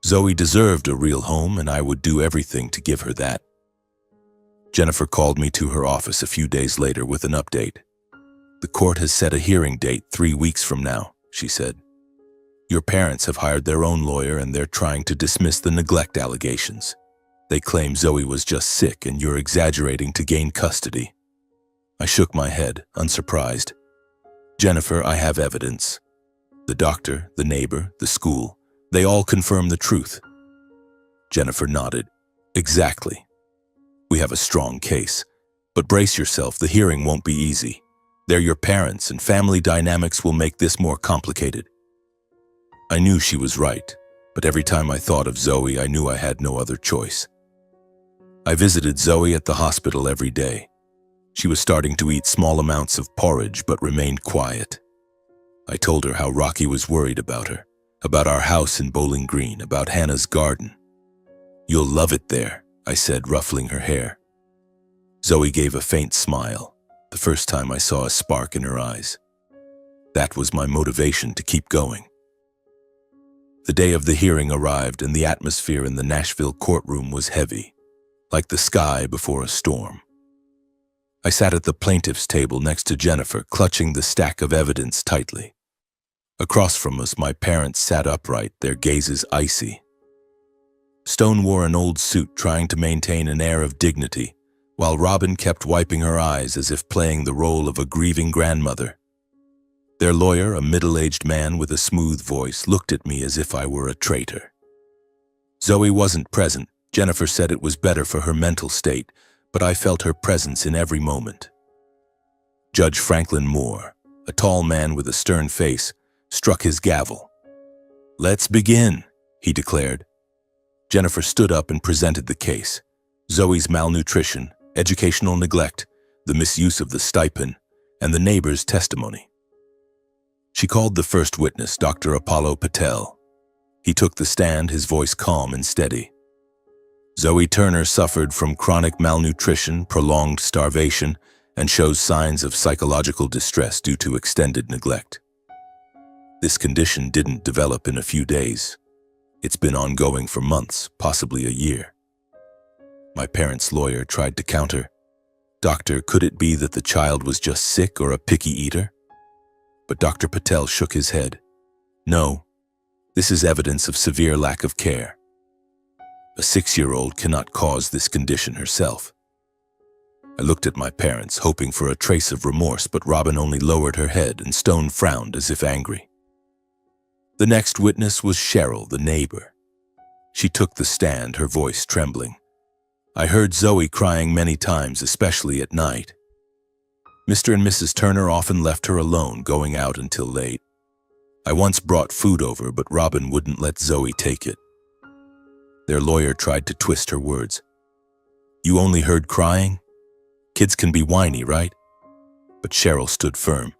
Zoe deserved a real home, and I would do everything to give her that. Jennifer called me to her office a few days later with an update. "The court has set a hearing date 3 weeks from now," she said. "Your parents have hired their own lawyer, and they're trying to dismiss the neglect allegations. They claim Zoe was just sick and you're exaggerating to gain custody." I shook my head, unsurprised. "Jennifer, I have evidence. The doctor, the neighbor, the school, they all confirm the truth." Jennifer nodded. "Exactly. We have a strong case. But brace yourself, the hearing won't be easy. They're your parents, and family dynamics will make this more complicated." I knew she was right, but every time I thought of Zoe, I knew I had no other choice. I visited Zoe at the hospital every day. She was starting to eat small amounts of porridge, but remained quiet. I told her how Rocky was worried about her, about our house in Bowling Green, about Hannah's garden. "You'll love it there," I said, ruffling her hair. Zoe gave a faint smile, the first time I saw a spark in her eyes. That was my motivation to keep going. The day of the hearing arrived, and the atmosphere in the Nashville courtroom was heavy, like the sky before a storm. I sat at the plaintiff's table next to Jennifer, clutching the stack of evidence tightly. Across from us, my parents sat upright, their gazes icy. Stone wore an old suit, trying to maintain an air of dignity, while Robin kept wiping her eyes as if playing the role of a grieving grandmother. Their lawyer, a middle-aged man with a smooth voice, looked at me as if I were a traitor. Zoe wasn't present. Jennifer said it was better for her mental state, but I felt her presence in every moment. Judge Franklin Moore, a tall man with a stern face, struck his gavel. "Let's begin," he declared. Jennifer stood up and presented the case. Zoe's malnutrition, educational neglect, the misuse of the stipend, and the neighbor's testimony. She called the first witness, Dr. Apollo Patel. He took the stand, his voice calm and steady. "Zoe Turner suffered from chronic malnutrition, prolonged starvation, and shows signs of psychological distress due to extended neglect. This condition didn't develop in a few days. It's been ongoing for months, possibly a year." My parents' lawyer tried to counter. "Doctor, could it be that the child was just sick or a picky eater?" But Dr. Patel shook his head. "No, this is evidence of severe lack of care. A 6-year-old cannot cause this condition herself." I looked at my parents, hoping for a trace of remorse, but Robin only lowered her head and Stone frowned as if angry. The next witness was Cheryl, the neighbor. She took the stand, her voice trembling. "I heard Zoe crying many times, especially at night. Mr. and Mrs. Turner often left her alone, going out until late. I once brought food over, but Robin wouldn't let Zoe take it." Their lawyer tried to twist her words. "You only heard crying? Kids can be whiny, right?" But Cheryl stood firm.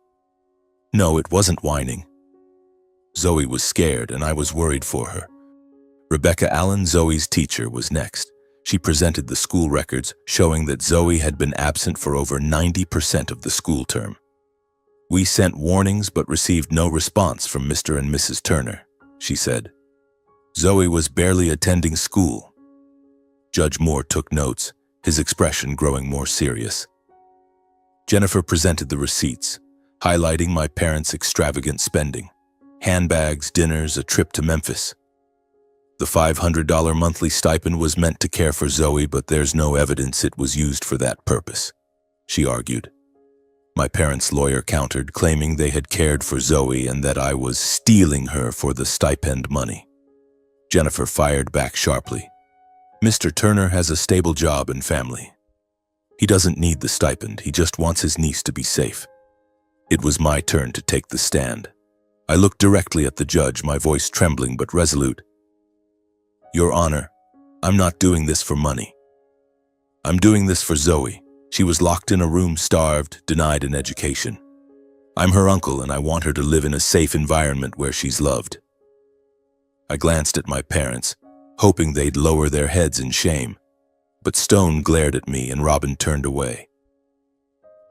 "No, it wasn't whining. Zoe was scared, and I was worried for her." Rebecca Allen, Zoe's teacher, was next. She presented the school records, showing that Zoe had been absent for over 90% of the school term. "We sent warnings but received no response from Mr. and Mrs. Turner," she said. "Zoe was barely attending school." Judge Moore took notes, his expression growing more serious. Jennifer presented the receipts, highlighting my parents' extravagant spending. Handbags, dinners, a trip to Memphis. The $500 monthly stipend was meant to care for Zoe, but there's no evidence it was used for that purpose, she argued. My parents' lawyer countered, claiming they had cared for Zoe and that I was stealing her for the stipend money. Jennifer fired back sharply. "Mr. Turner has a stable job and family. He doesn't need the stipend, he just wants his niece to be safe." It was my turn to take the stand. I looked directly at the judge, my voice trembling but resolute. "Your Honor, I'm not doing this for money. I'm doing this for Zoe. She was locked in a room, starved, denied an education. I'm her uncle and I want her to live in a safe environment where she's loved." I glanced at my parents, hoping they'd lower their heads in shame, but Stone glared at me and Robin turned away.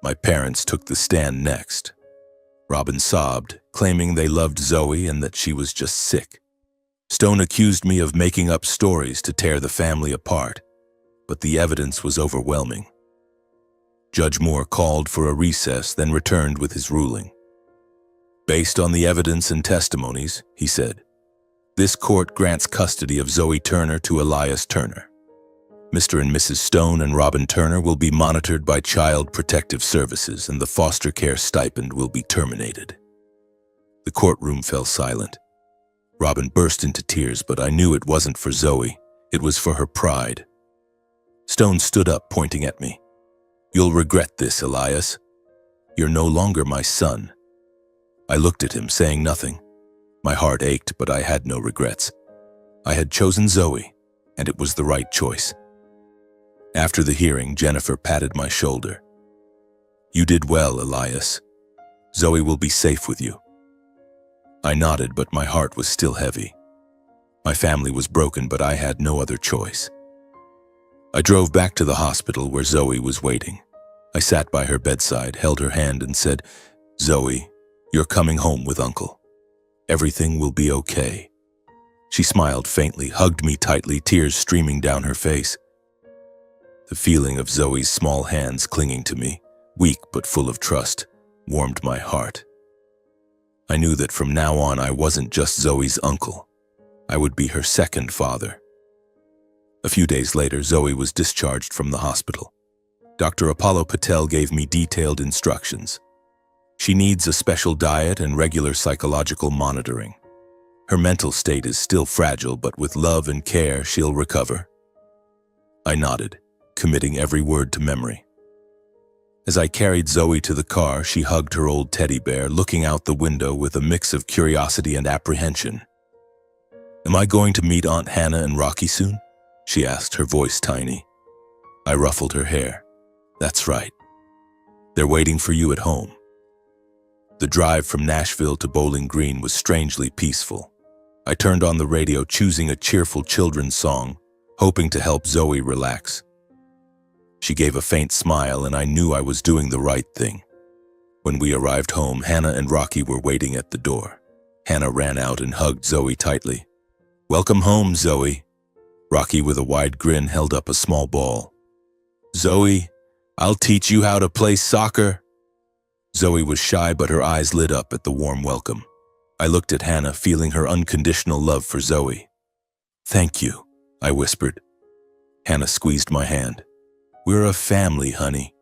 My parents took the stand next. Robin sobbed, claiming they loved Zoe and that she was just sick. Stone accused me of making up stories to tear the family apart, but the evidence was overwhelming. Judge Moore called for a recess, then returned with his ruling. "Based on the evidence and testimonies," he said, "this court grants custody of Zoe Turner to Elias Turner. Mr. and Mrs. Stone and Robin Turner will be monitored by Child Protective Services and the foster care stipend will be terminated." The courtroom fell silent. Robin burst into tears, but I knew it wasn't for Zoe. It was for her pride. Stone stood up, pointing at me. "You'll regret this, Elias. You're no longer my son." I looked at him, saying nothing. My heart ached, but I had no regrets. I had chosen Zoe, and it was the right choice. After the hearing, Jennifer patted my shoulder. "You did well, Elias. Zoe will be safe with you." I nodded, but my heart was still heavy. My family was broken, but I had no other choice. I drove back to the hospital where Zoe was waiting. I sat by her bedside, held her hand, and said, "Zoe, you're coming home with Uncle. Everything will be okay." She smiled faintly, hugged me tightly, tears streaming down her face. The feeling of Zoe's small hands clinging to me, weak but full of trust, warmed my heart. I knew that from now on I wasn't just Zoe's uncle. I would be her second father. A few days later, Zoe was discharged from the hospital. Dr. Apollo Patel gave me detailed instructions. She needs a special diet and regular psychological monitoring. Her mental state is still fragile, but with love and care, she'll recover. I nodded, committing every word to memory. As I carried Zoe to the car, she hugged her old teddy bear, looking out the window with a mix of curiosity and apprehension. "Am I going to meet Aunt Hannah and Rocky soon?" she asked, her voice tiny. I ruffled her hair. "That's right. They're waiting for you at home." The drive from Nashville to Bowling Green was strangely peaceful. I turned on the radio, choosing a cheerful children's song, hoping to help Zoe relax. She gave a faint smile, and I knew I was doing the right thing. When we arrived home, Hannah and Rocky were waiting at the door. Hannah ran out and hugged Zoe tightly. "Welcome home, Zoe." Rocky, with a wide grin, held up a small ball. "Zoe, I'll teach you how to play soccer." Zoe was shy, but her eyes lit up at the warm welcome. I looked at Hannah, feeling her unconditional love for Zoe. "Thank you," I whispered. Hannah squeezed my hand. "We're a family, honey.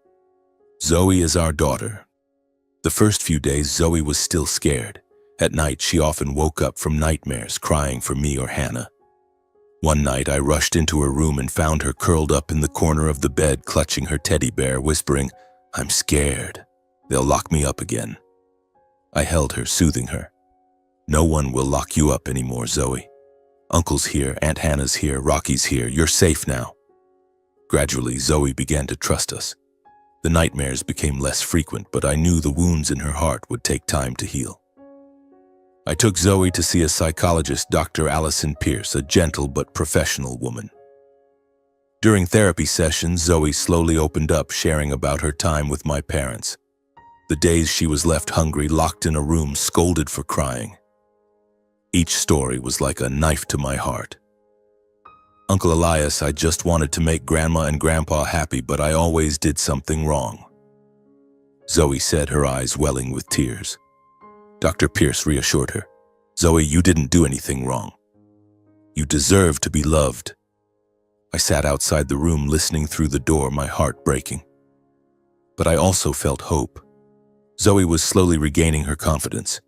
Zoe is our daughter." The first few days, Zoe was still scared. At night, she often woke up from nightmares, crying for me or Hannah. One night, I rushed into her room and found her curled up in the corner of the bed, clutching her teddy bear, whispering, "I'm scared. They'll lock me up again." I held her, soothing her. "No one will lock you up anymore, Zoe. Uncle's here, Aunt Hannah's here, Rocky's here. You're safe now." Gradually, Zoe began to trust us. The nightmares became less frequent, but I knew the wounds in her heart would take time to heal. I took Zoe to see a psychologist, Dr. Allison Pierce, a gentle but professional woman. During therapy sessions, Zoe slowly opened up, sharing about her time with my parents. The days she was left hungry, locked in a room, scolded for crying. Each story was like a knife to my heart. Uncle Elias, I just wanted to make Grandma and Grandpa happy, but I always did something wrong. Zoe said, her eyes welling with tears. Dr. Pierce reassured her. Zoe, you didn't do anything wrong. You deserve to be loved. I sat outside the room, listening through the door, my heart breaking. But I also felt hope. Zoe was slowly regaining her confidence.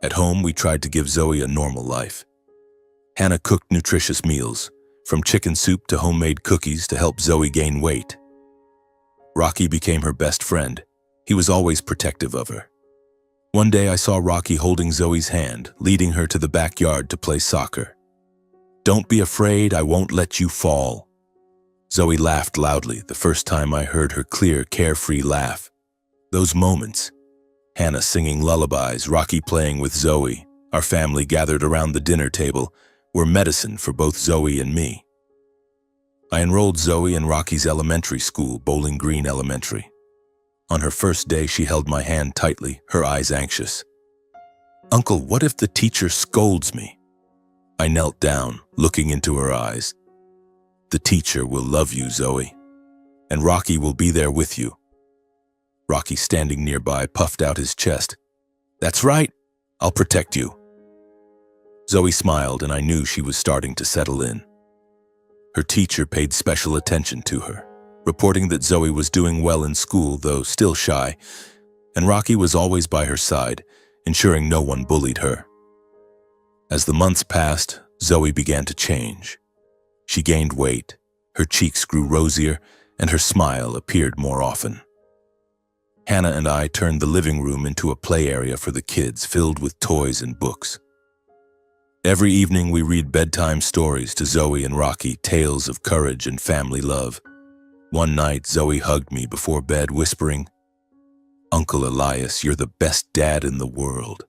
At home, we tried to give Zoe a normal life. Hannah cooked nutritious meals, from chicken soup to homemade cookies, to help Zoe gain weight. Rocky became her best friend. He was always protective of her. One day I saw Rocky holding Zoe's hand, leading her to the backyard to play soccer. Don't be afraid, I won't let you fall. Zoe laughed loudly, the first time I heard her clear, carefree laugh. Those moments, Hannah singing lullabies, Rocky playing with Zoe, our family gathered around the dinner table, were medicine for both Zoe and me. I enrolled Zoe in Rocky's elementary school, Bowling Green Elementary. On her first day, she held my hand tightly, her eyes anxious. Uncle, what if the teacher scolds me? I knelt down, looking into her eyes. The teacher will love you, Zoe, and Rocky will be there with you. Rocky, standing nearby, puffed out his chest. That's right, I'll protect you. Zoe smiled, and I knew she was starting to settle in. Her teacher paid special attention to her, reporting that Zoe was doing well in school, though still shy, and Rocky was always by her side, ensuring no one bullied her. As the months passed, Zoe began to change. She gained weight, her cheeks grew rosier, and her smile appeared more often. Hannah and I turned the living room into a play area for the kids, filled with toys and books. Every evening we read bedtime stories to Zoe and Rocky, tales of courage and family love. One night, Zoe hugged me before bed, whispering, Uncle Elias, you're the best dad in the world.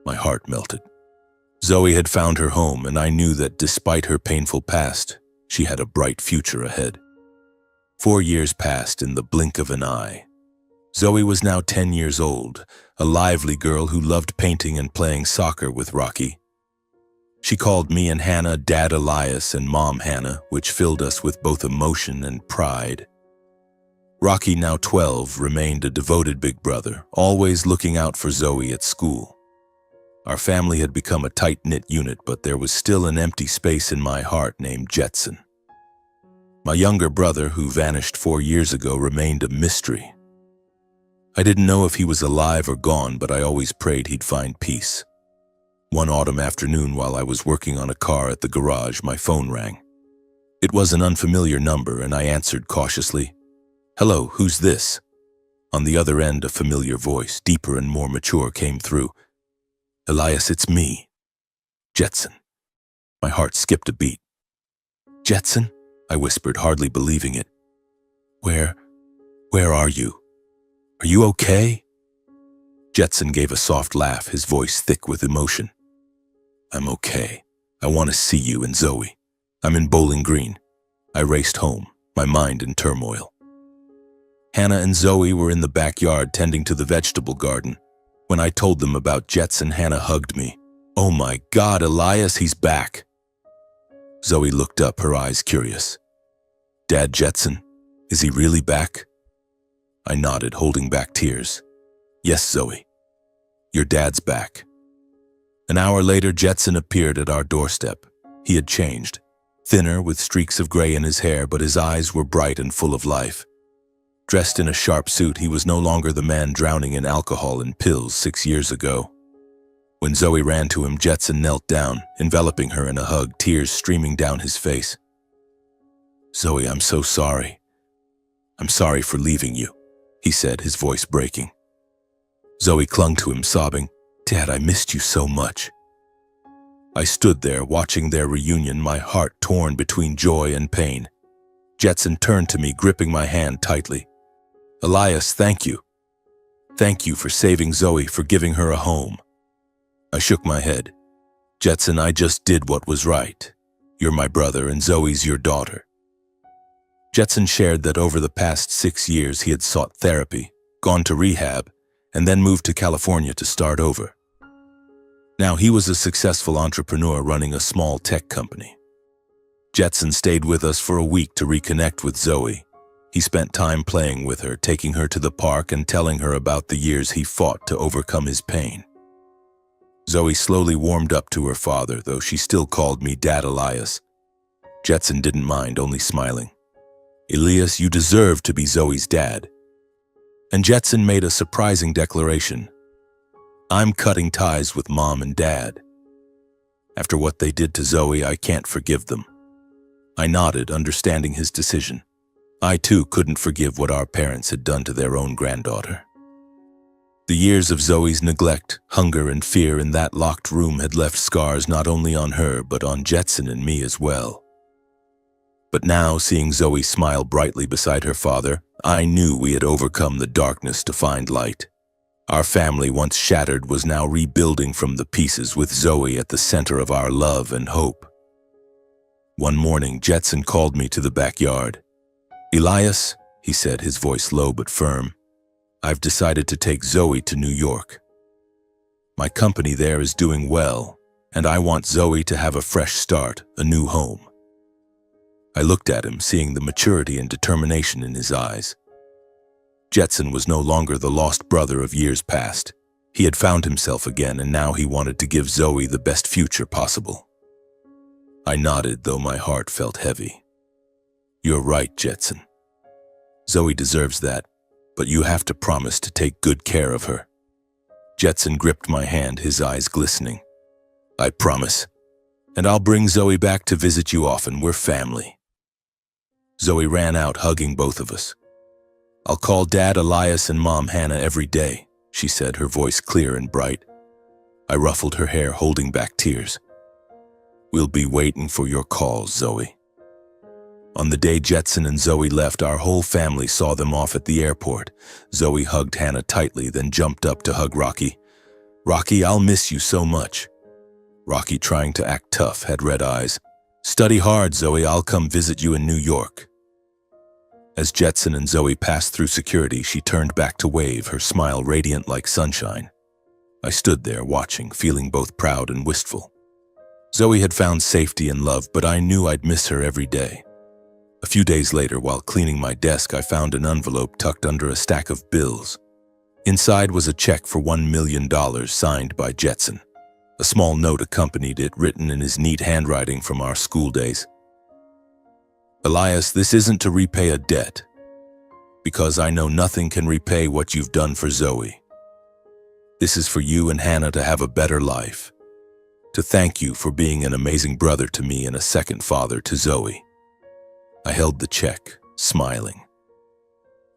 My heart melted. Zoe had found her home, and I knew that despite her painful past, she had a bright future ahead. 4 years passed in the blink of an eye. Zoe was now 10 years old, a lively girl who loved painting and playing soccer with Rocky. She called me and Hannah Dad Elias and Mom Hannah, which filled us with both emotion and pride. Rocky, now 12, remained a devoted big brother, always looking out for Zoe at school. Our family had become a tight-knit unit, but there was still an empty space in my heart named Jetson. My younger brother, who vanished 4 years ago, remained a mystery. I didn't know if he was alive or gone, but I always prayed he'd find peace. One autumn afternoon, while I was working on a car at the garage, my phone rang. It was an unfamiliar number, and I answered cautiously. Hello, who's this? On the other end, a familiar voice, deeper and more mature, came through. Elias, it's me. Jetson. My heart skipped a beat. Jetson? I whispered, hardly believing it. Where are you? Are you okay? Jetson gave a soft laugh, his voice thick with emotion. I'm okay. I want to see you and Zoe. I'm in Bowling Green. I raced home, my mind in turmoil. Hannah and Zoe were in the backyard tending to the vegetable garden. When I told them about Jetson, Hannah hugged me. Oh my God, Elias, he's back. Zoe looked up, her eyes curious. Dad, Jetson, is he really back? I nodded, holding back tears. Yes, Zoe. Your dad's back. An hour later, Jetson appeared at our doorstep. He had changed, thinner with streaks of gray in his hair, but his eyes were bright and full of life. Dressed in a sharp suit, he was no longer the man drowning in alcohol and pills 6 years ago. When Zoe ran to him, Jetson knelt down, enveloping her in a hug, tears streaming down his face. Zoe, I'm so sorry. I'm sorry for leaving you, he said, his voice breaking. Zoe clung to him, sobbing, Dad, I missed you so much. I stood there, watching their reunion, my heart torn between joy and pain. Jetson turned to me, gripping my hand tightly. Elias, thank you. Thank you for saving Zoe, for giving her a home. I shook my head. Jetson, I just did what was right. You're my brother and Zoe's your daughter. Jetson shared that over the past 6 years he had sought therapy, gone to rehab, and then moved to California to start over. Now he was a successful entrepreneur running a small tech company. Jetson stayed with us for a week to reconnect with Zoe. He spent time playing with her, taking her to the park and telling her about the years he fought to overcome his pain. Zoe slowly warmed up to her father, though she still called me Dad Elias. Jetson didn't mind, only smiling. "Elias, you deserve to be Zoe's dad." And Jetson made a surprising declaration. "I'm cutting ties with Mom and Dad. After what they did to Zoe, I can't forgive them." I nodded, understanding his decision. I too couldn't forgive what our parents had done to their own granddaughter. The years of Zoe's neglect, hunger, and fear in that locked room had left scars not only on her, but on Jetson and me as well. But now, seeing Zoe smile brightly beside her father, I knew we had overcome the darkness to find light. Our family, once shattered, was now rebuilding from the pieces with Zoe at the center of our love and hope. One morning, Jetson called me to the backyard. "Elias," he said, his voice low but firm, "I've decided to take Zoe to New York. My company there is doing well, and I want Zoe to have a fresh start, a new home." I looked at him, seeing the maturity and determination in his eyes. Jetson was no longer the lost brother of years past. He had found himself again, and now he wanted to give Zoe the best future possible. I nodded, though my heart felt heavy. "You're right, Jetson. Zoe deserves that, but you have to promise to take good care of her." Jetson gripped my hand, his eyes glistening. "I promise. And I'll bring Zoe back to visit you often. We're family." Zoe ran out, hugging both of us. "I'll call Dad Elias and Mom Hannah every day," she said, her voice clear and bright. I ruffled her hair, holding back tears. "We'll be waiting for your calls, Zoe." On the day Jetson and Zoe left, our whole family saw them off at the airport. Zoe hugged Hannah tightly, then jumped up to hug Rocky. "Rocky, I'll miss you so much." Rocky, trying to act tough, had red eyes. "Study hard, Zoe. I'll come visit you in New York." As Jetson and Zoe passed through security, she turned back to wave, her smile radiant like sunshine. I stood there watching, feeling both proud and wistful. Zoe had found safety and love, but I knew I'd miss her every day. A few days later, while cleaning my desk, I found an envelope tucked under a stack of bills. Inside was a check for $1 million signed by Jetson. A small note accompanied it, written in his neat handwriting from our school days. "Elias, this isn't to repay a debt, because I know nothing can repay what you've done for Zoe. This is for you and Hannah to have a better life, to thank you for being an amazing brother to me and a second father to Zoe." I held the check, smiling.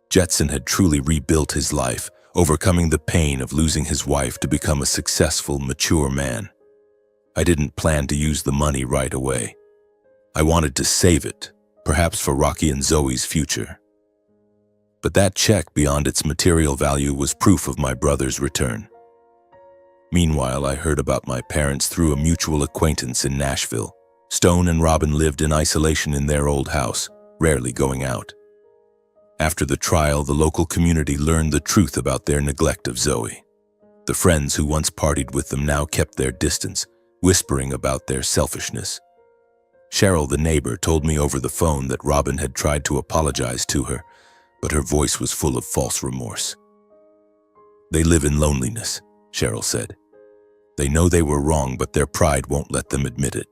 Jetson had truly rebuilt his life, overcoming the pain of losing his wife to become a successful, mature man. I didn't plan to use the money right away. I wanted to save it, perhaps for Rocky and Zoe's future. But that check, beyond its material value, was proof of my brother's return. Meanwhile, I heard about my parents through a mutual acquaintance in Nashville. Stone and Robin lived in isolation in their old house, rarely going out. After the trial, the local community learned the truth about their neglect of Zoe. The friends who once partied with them now kept their distance, whispering about their selfishness. Cheryl, the neighbor, told me over the phone that Robin had tried to apologize to her, but her voice was full of false remorse. "They live in loneliness," Cheryl said. "They know they were wrong, but their pride won't let them admit it."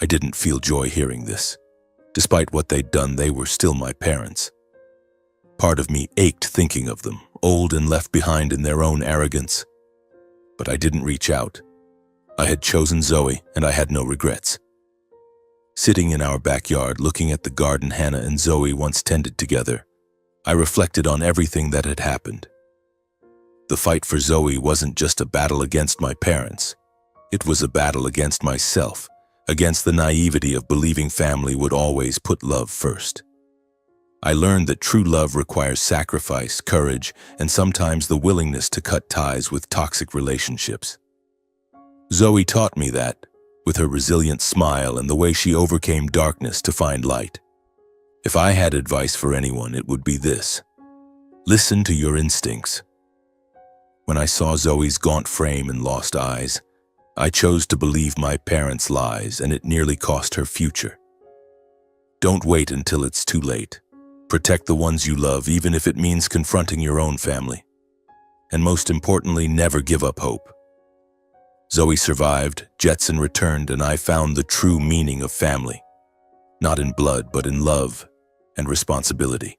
I didn't feel joy hearing this. Despite what they'd done, they were still my parents. Part of me ached thinking of them, old and left behind in their own arrogance. But I didn't reach out. I had chosen Zoe, and I had no regrets. Sitting in our backyard, looking at the garden Hannah and Zoe once tended together, I reflected on everything that had happened. The fight for Zoe wasn't just a battle against my parents. It was a battle against myself, against the naivety of believing family would always put love first. I learned that true love requires sacrifice, courage, and sometimes the willingness to cut ties with toxic relationships. Zoe taught me that, with her resilient smile and the way she overcame darkness to find light. If I had advice for anyone, it would be this: Listen to your instincts. When I saw Zoe's gaunt frame and lost eyes, I chose to believe my parents' lies, and it nearly cost her future. Don't wait until it's too late. Protect the ones you love, even if it means confronting your own family. And most importantly, never give up hope. Zoe survived, Jetson returned, and I found the true meaning of family. Not in blood, but in love and responsibility.